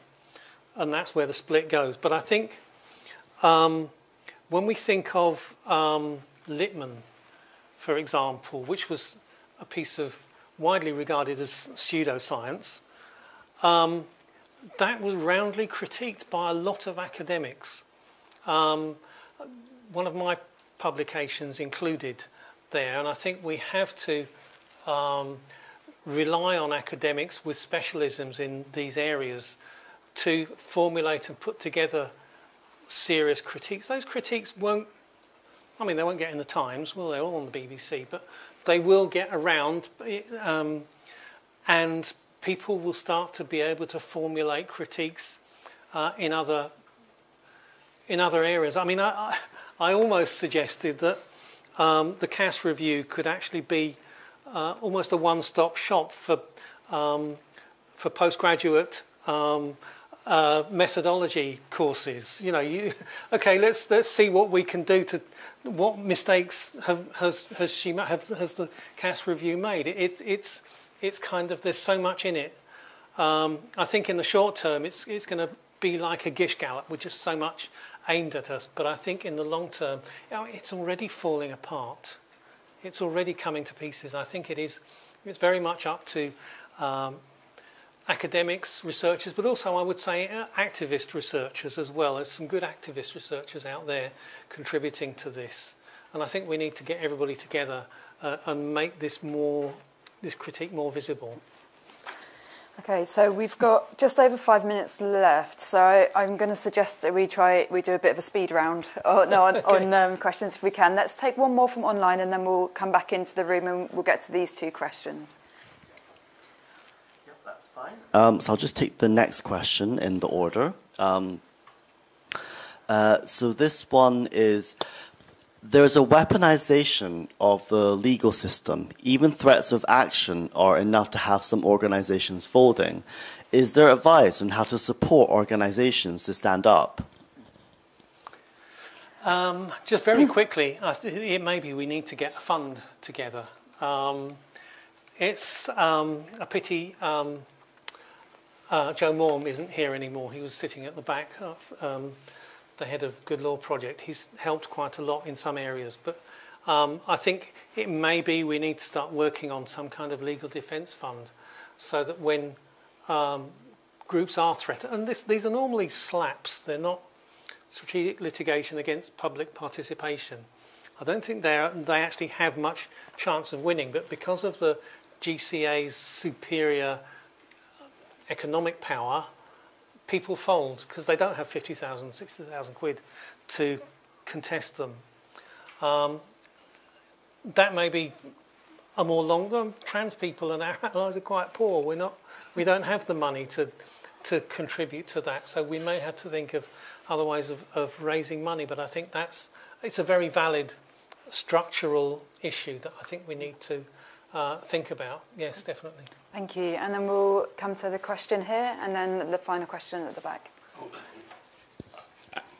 And that's where the split goes. But I think when we think of Littman, for example, which was a piece of widely regarded as pseudoscience, that was roundly critiqued by a lot of academics. One of my publications included there, and I think we have to rely on academics with specialisms in these areas to formulate and put together serious critiques. Those critiques won't, I mean, they won't get in the Times, well, they're all on the BBC, but they will get around, and people will start to be able to formulate critiques in other areas. I mean, I almost suggested that the Cass Review could actually be almost a one-stop shop for postgraduate methodology courses. Okay, let's see what we can do to, what mistakes has the Cass Review made. It's kind of, there's so much in it. I think in the short term it's going to be like a Gish Gallop with just so much aimed at us. But I think in the long term, it's already falling apart. It's already coming to pieces. I think it's very much up to academics, researchers, but also I would say activist researchers as well. There's some good activist researchers out there contributing to this. And I think we need to get everybody together and make this critique more visible. Okay, so we've got just over 5 minutes left, so I'm going to suggest that we do a bit of a speed round on questions if we can. Let's take one more from online and then we'll come back into the room and we'll get to these two questions. Yep, that's fine. So I'll just take the next question in the order. So this one is, there's a weaponization of the legal system. Even threats of action are enough to have some organizations folding. Is there advice on how to support organizations to stand up? Just very quickly, maybe we need to get a fund together. It's a pity Joe Morm isn't here anymore. He was sitting at the back of the head of Good Law Project. He's helped quite a lot in some areas, but I think it may be we need to start working on some kind of legal defence fund so that when groups are threatened, and these are normally slaps, they're not strategic litigation against public participation. I don't think they actually have much chance of winning, but because of the GCA's superior economic power, people fold because they don't have 50,000, 60,000 quid to contest them. That may be a more long-term. Trans people and our allies are quite poor. We don't have the money to contribute to that. So we may have to think of other ways of raising money. But I think it's a very valid structural issue that I think we need to think about. Yes, definitely. Thank you. And then we'll come to the question here, and then the final question at the back.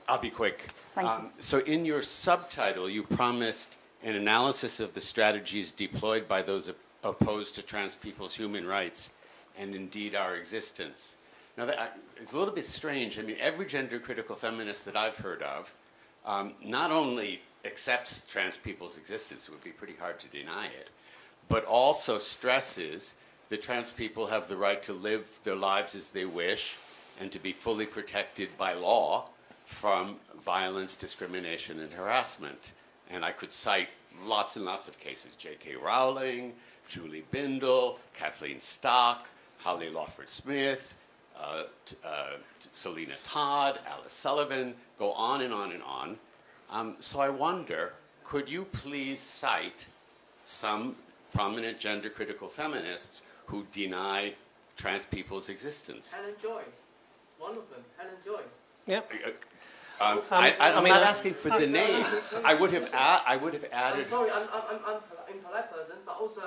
I'll be quick. Thank you. So in your subtitle, you promised an analysis of the strategies deployed by those opposed to trans people's human rights and indeed our existence. Now, it's a little bit strange. I mean, every gender-critical feminist that I've heard of not only accepts trans people's existence, it would be pretty hard to deny it, but also stresses that trans people have the right to live their lives as they wish and to be fully protected by law from violence, discrimination, and harassment. And I could cite lots and lots of cases: J.K. Rowling, Julie Bindel, Kathleen Stock, Holly Lawford Smith, Selena Todd, Alice Sullivan, go on and on and on. So I wonder, could you please cite some prominent gender-critical feminists who deny trans people's existence? Helen Joyce, one of them, Helen Joyce. Yeah. I'm not asking for the name. I would have added. I'm sorry, I'm impolite person, but also.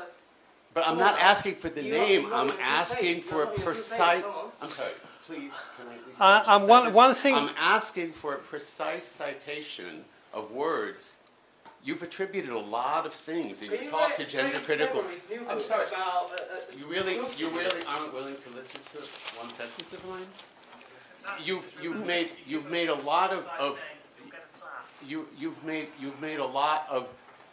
But I'm not asking for the name. I'm asking for a precise. I'm sorry. Please, can I at least one thing. I'm asking for a precise citation of words. You've attributed a lot of things in your talk to gender-critical. I'm sorry. You really aren't willing to listen to one sentence of mine? You've made a lot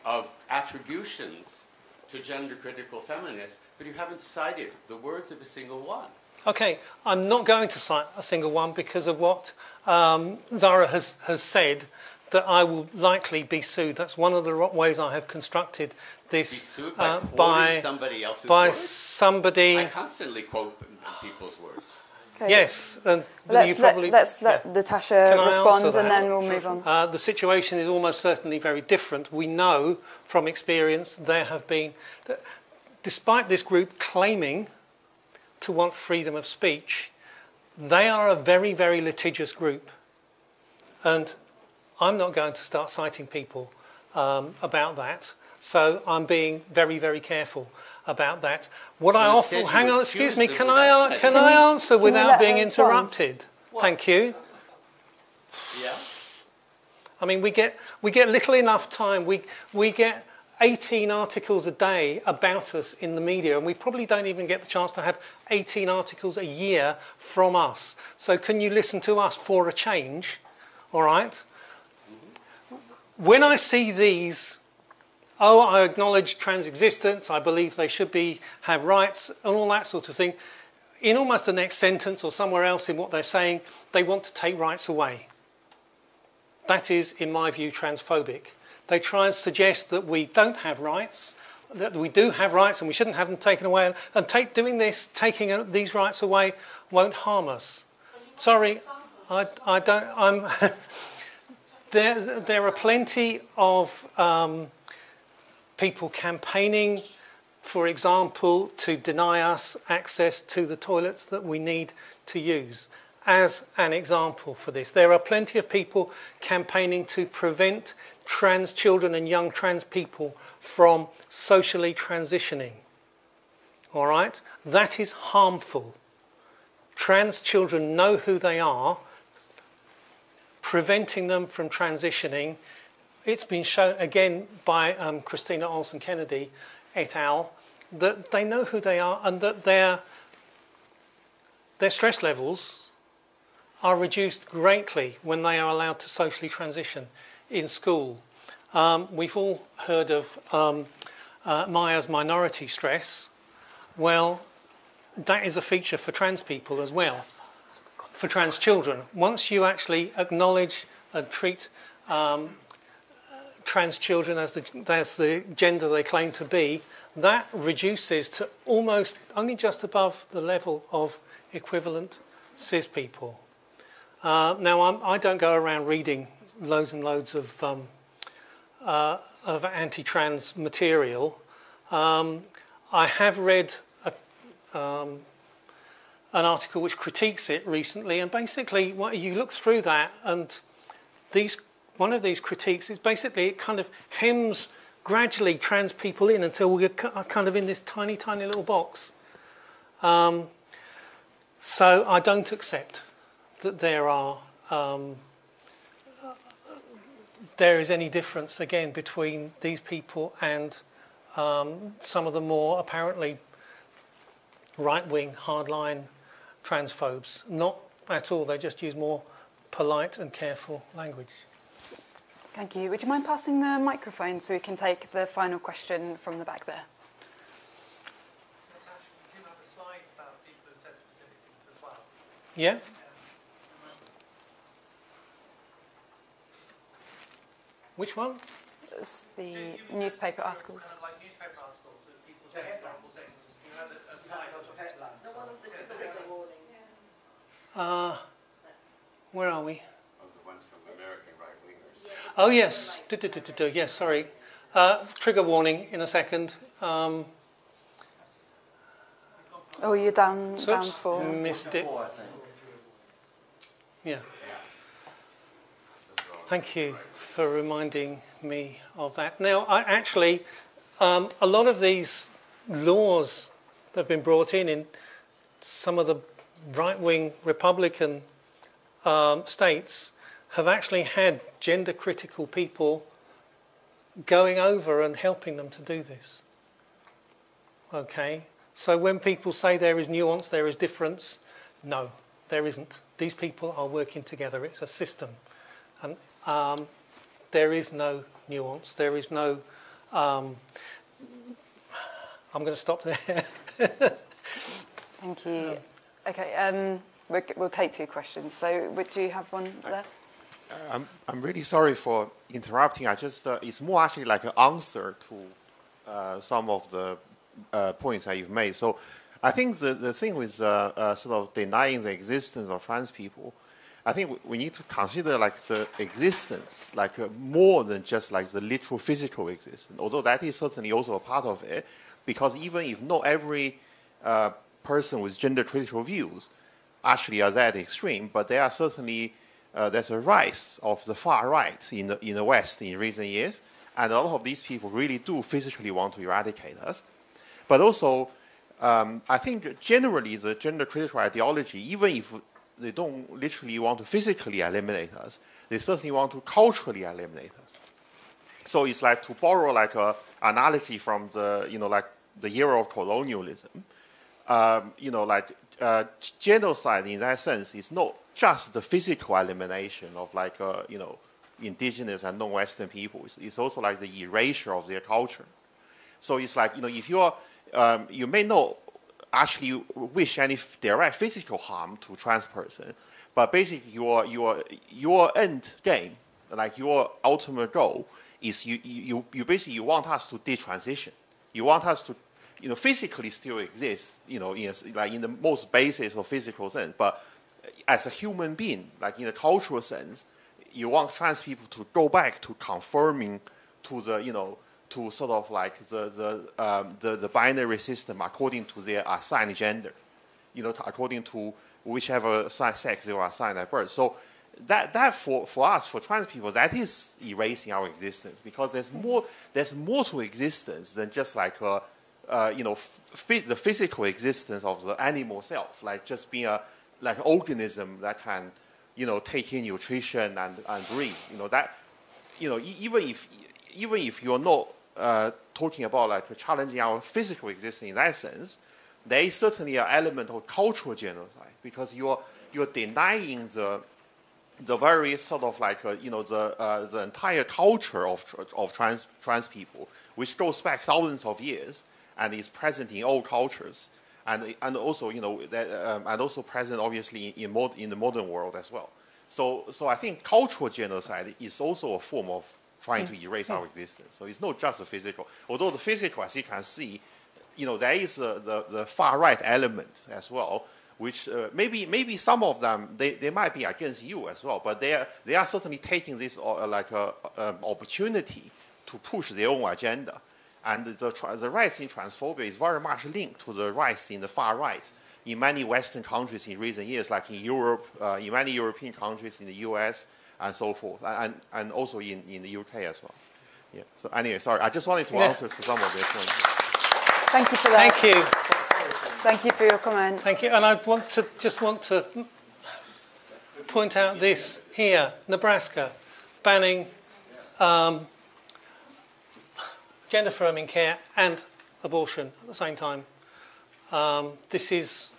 of attributions to gender-critical feminists, but you haven't cited the words of a single one. Okay, I'm not going to cite a single one because of what Zara has said, that I will likely be sued. That's one of the ways I have constructed this. Be sued by quoting somebody else's words? Somebody. I constantly quote people's words. Okay. Yes, and let's let Natasha respond, and then we'll move on. The situation is almost certainly very different. We know from experience there have been, despite this group claiming to want freedom of speech, they are a very, very litigious group. And I'm not going to start citing people about that. So I'm being very, very careful about that. What I often, hang on, excuse me, can I answer without being interrupted? Thank you. Yeah. I mean, we get little enough time. We get 18 articles a day about us in the media, and we probably don't even get the chance to have 18 articles a year from us. So can you listen to us for a change? All right? When I see these, I acknowledge trans existence, I believe they should have rights, and all that sort of thing, in almost the next sentence or somewhere else in what they're saying, they want to take rights away. That is, in my view, transphobic. They try and suggest that we don't have rights, that we do have rights and we shouldn't have them taken away, and taking these rights away won't harm us. Sorry, I don't. There are plenty of people campaigning, for example, to deny us access to the toilets that we need to use. As an example for this, there are plenty of people campaigning to prevent trans children and young trans people from socially transitioning. All right? That is harmful. Trans children know who they are. Preventing them from transitioning, it's been shown again by Christina Olson-Kennedy et al. That they know who they are and that their stress levels are reduced greatly when they are allowed to socially transition in school. We've all heard of Myers minority stress. Well, that is a feature for trans people as well, for trans children. Once you actually acknowledge and treat trans children as the gender they claim to be, that reduces to almost only just above the level of equivalent cis people. Now, I don't go around reading loads and loads of anti-trans material. I have read an article which critiques it recently, and basically, you look through that, and one of these critiques is basically it kind of hems gradually trans people in until we're kind of in this tiny, tiny little box. So I don't accept that there is any difference, again, between these people and some of the more apparently right-wing, hardline transphobes. Not at all. They just use more polite and careful language. Thank you. Would you mind passing the microphone so we can take the final question from the back there? Yeah? Which one? It's the newspaper articles. Where are we? Oh, yes. Yes, sorry. Trigger warning in a second. Oh, you're down for... Missed it. Yeah. Thank you for reminding me of that. Now, a lot of these laws that have been brought in some of the right-wing Republican states have actually had gender-critical people going over and helping them to do this. Okay? So when people say there is nuance, there is difference, no, there isn't. These people are working together. It's a system. And there is no nuance. There is no... I'm going to stop there. Thank you. Okay, we'll take two questions. So do you have one there? I'm really sorry for interrupting. I just it's more actually like an answer to some of the points that you've made. So I think the thing with sort of denying the existence of trans people, I think we need to consider like the existence, like more than just like the literal physical existence, although that is certainly also a part of it, because even if not every person with gender critical views actually are that extreme, but there are certainly, there's a rise of the far right in the West in recent years, and a lot of these people really do physically want to eradicate us. But also, I think generally the gender critical ideology, even if they don't literally want to physically eliminate us, they certainly want to culturally eliminate us. So it's like, to borrow like an analogy from the, like the era of colonialism, genocide in that sense is not just the physical elimination of like, indigenous and non-Western peoples. It's also like the erasure of their culture. So it's like, if you're, you may not actually wish any direct physical harm to trans person, but basically your end game, like your ultimate goal, is you basically want us to detransition. You want us to, physically still exist, in the most basic of physical sense, but as a human being, like in a cultural sense, you want trans people to go back to conforming to the, to sort of like the binary system according to their assigned gender, according to whichever sex they were assigned at birth. So that for us, for trans people, that is erasing our existence, because there's more to existence than just like the physical existence of the animal self, like just being a like organism that can take in nutrition and breathe. Even if you're not talking about like challenging our physical existence in that sense, there is certainly an element of cultural genocide, because you're denying the very sort of like the entire culture of trans people, which goes back thousands of years and is present in all cultures, and also and also present obviously in the modern world as well. So I think cultural genocide is also a form of trying to erase our existence. So it's not just the physical. Although the physical, as you can see, there is the far right element as well, which maybe some of them they might be against you as well, but they are certainly taking this like opportunity to push their own agenda. And the rise in transphobia is very much linked to the rise in the far right in many Western countries in recent years, like in Europe, in many European countries, in the US, and so forth, and also in the UK as well. Yeah. So anyway, sorry, I just wanted to answer to some of their points. Thank you for that. Thank you. Thank you for your comment. Thank you. And I want to point out this here, Nebraska, banning gender-affirming care and abortion at the same time. This is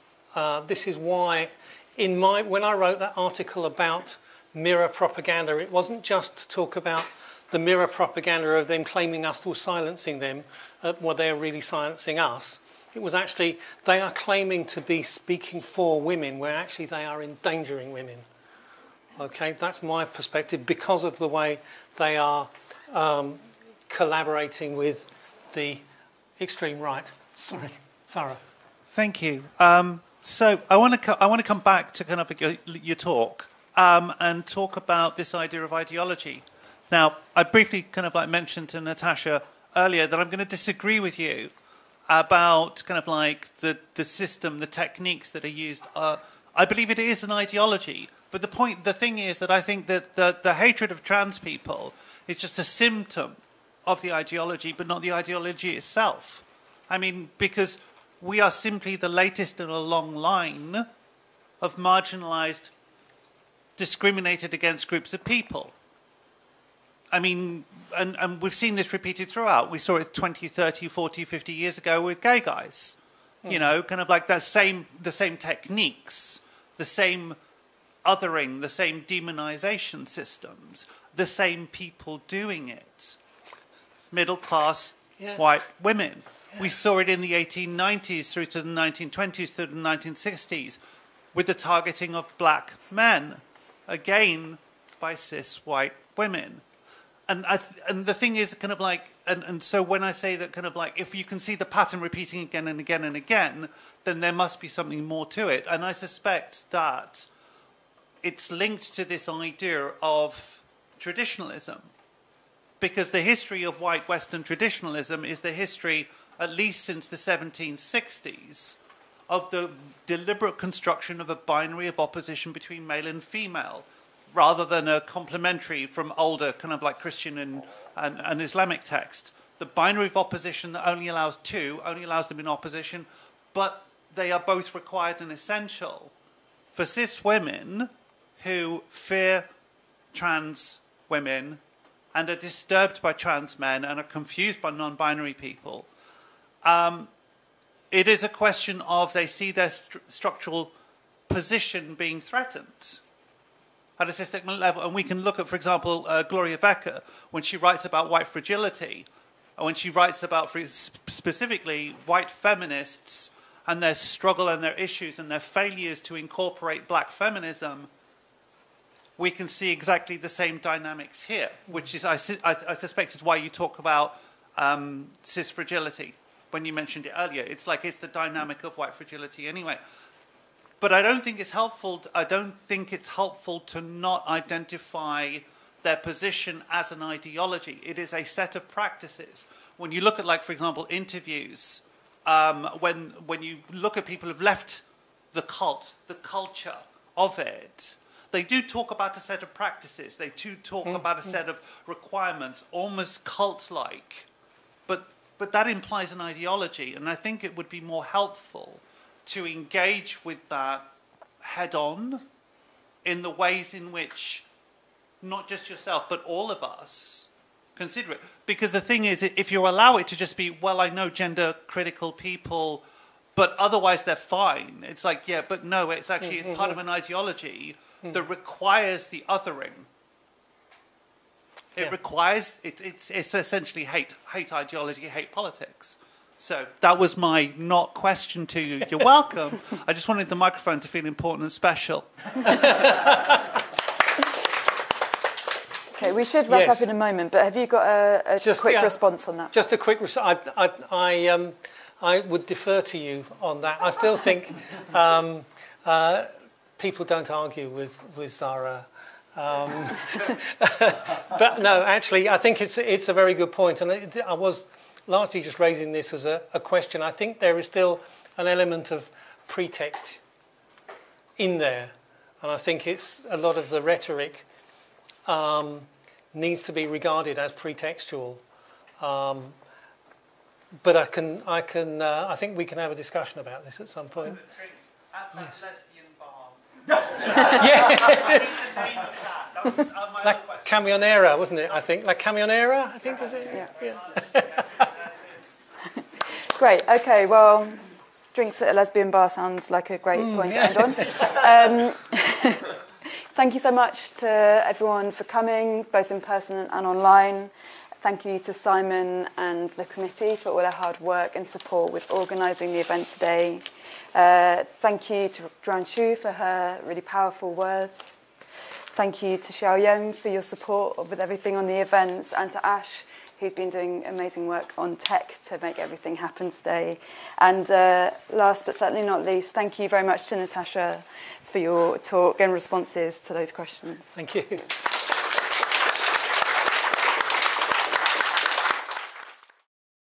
why, when I wrote that article about mirror propaganda, it wasn't just to talk about the mirror propaganda of them claiming us were silencing them, well, they're really silencing us. It was actually, they are claiming to be speaking for women, where actually they are endangering women. Okay, that's my perspective, because of the way they are collaborating with the extreme right. Sorry, Sarah. Thank you. So I want to come back to kind of your talk and talk about this idea of ideology. Now, I briefly kind of like mentioned to Natasha earlier that I'm going to disagree with you about kind of like the system, the techniques that are used. I believe it is an ideology, but the thing is that I think that the hatred of trans people is just a symptom of the ideology, but not the ideology itself. I mean, because we are simply the latest in a long line of marginalized, discriminated against groups of people. I mean, and we've seen this repeated throughout. We saw it 20, 30, 40, 50 years ago with gay guys. You know, kind of like the same techniques, the same othering, the same demonization systems, the same people doing it. Middle class white women. Yeah. We saw it in the 1890s through to the 1920s through the 1960s with the targeting of black men, again by cis white women. And the thing is kind of like, and so when I say that kind of like, if you can see the pattern repeating again and again and again, then there must be something more to it. And I suspect that it's linked to this idea of traditionalism. Because the history of white Western traditionalism is the history, at least since the 1760s, of the deliberate construction of a binary of opposition between male and female, rather than a complementary from older kind of like Christian and Islamic text. The binary of opposition that only allows them in opposition, but they are both required and essential for cis women who fear trans women and are disturbed by trans men and are confused by non-binary people. It is a question of they see their structural position being threatened at a systemic level. And we can look at, for example, Gloria Becker, when she writes about white fragility, and when she writes about specifically white feminists and their struggle and their issues and their failures to incorporate black feminism, we can see exactly the same dynamics here, which is, I suspect, is why you talk about cis fragility when you mentioned it earlier. It's like it's the dynamic of white fragility anyway. But I don't think it's helpful. I don't think it's helpful to not identify their position as an ideology. It is a set of practices. When you look at, like, for example, interviews, when you look at people who've left the cult, the culture of it, they do talk about a set of practices. They do talk about a set of requirements, almost cult-like. But that implies an ideology, and I think it would be more helpful to engage with that head-on in the ways in which not just yourself, but all of us consider it. Because the thing is, if you allow it to just be, well, I know gender-critical people, but otherwise they're fine. It's like, yeah, but no, it's actually it's part of an ideology that requires the othering. It requires, it's essentially hate ideology, hate politics. So that was my not question to you. You're welcome. I just wanted the microphone to feel important and special. Okay, we should wrap up in a moment, but have you got a quick response on that? Just a quick response. I would defer to you on that. I still think people don't argue with Zara. But no, actually, I think it's a very good point, and I was largely just raising this as a question. I think there is still an element of pretext in there, and I think it's a lot of the rhetoric needs to be regarded as pretextual. But I think we can have a discussion about this at some point. Yes. La Camionera, wasn't it? I think La Camionera. I think was it. Yeah. Great. Okay. Well, drinks at a lesbian bar sounds like a great point to end on. Thank you so much to everyone for coming, both in person and online. Thank you to Simon and the committee for all their hard work and support with organising the event today. Thank you to Duan Shu for her really powerful words. Thank you to Xiaoyang for your support with everything on the events, and to Ash, who's been doing amazing work on tech to make everything happen today. And last but certainly not least, thank you very much to Natasha for your talk and responses to those questions. Thank you.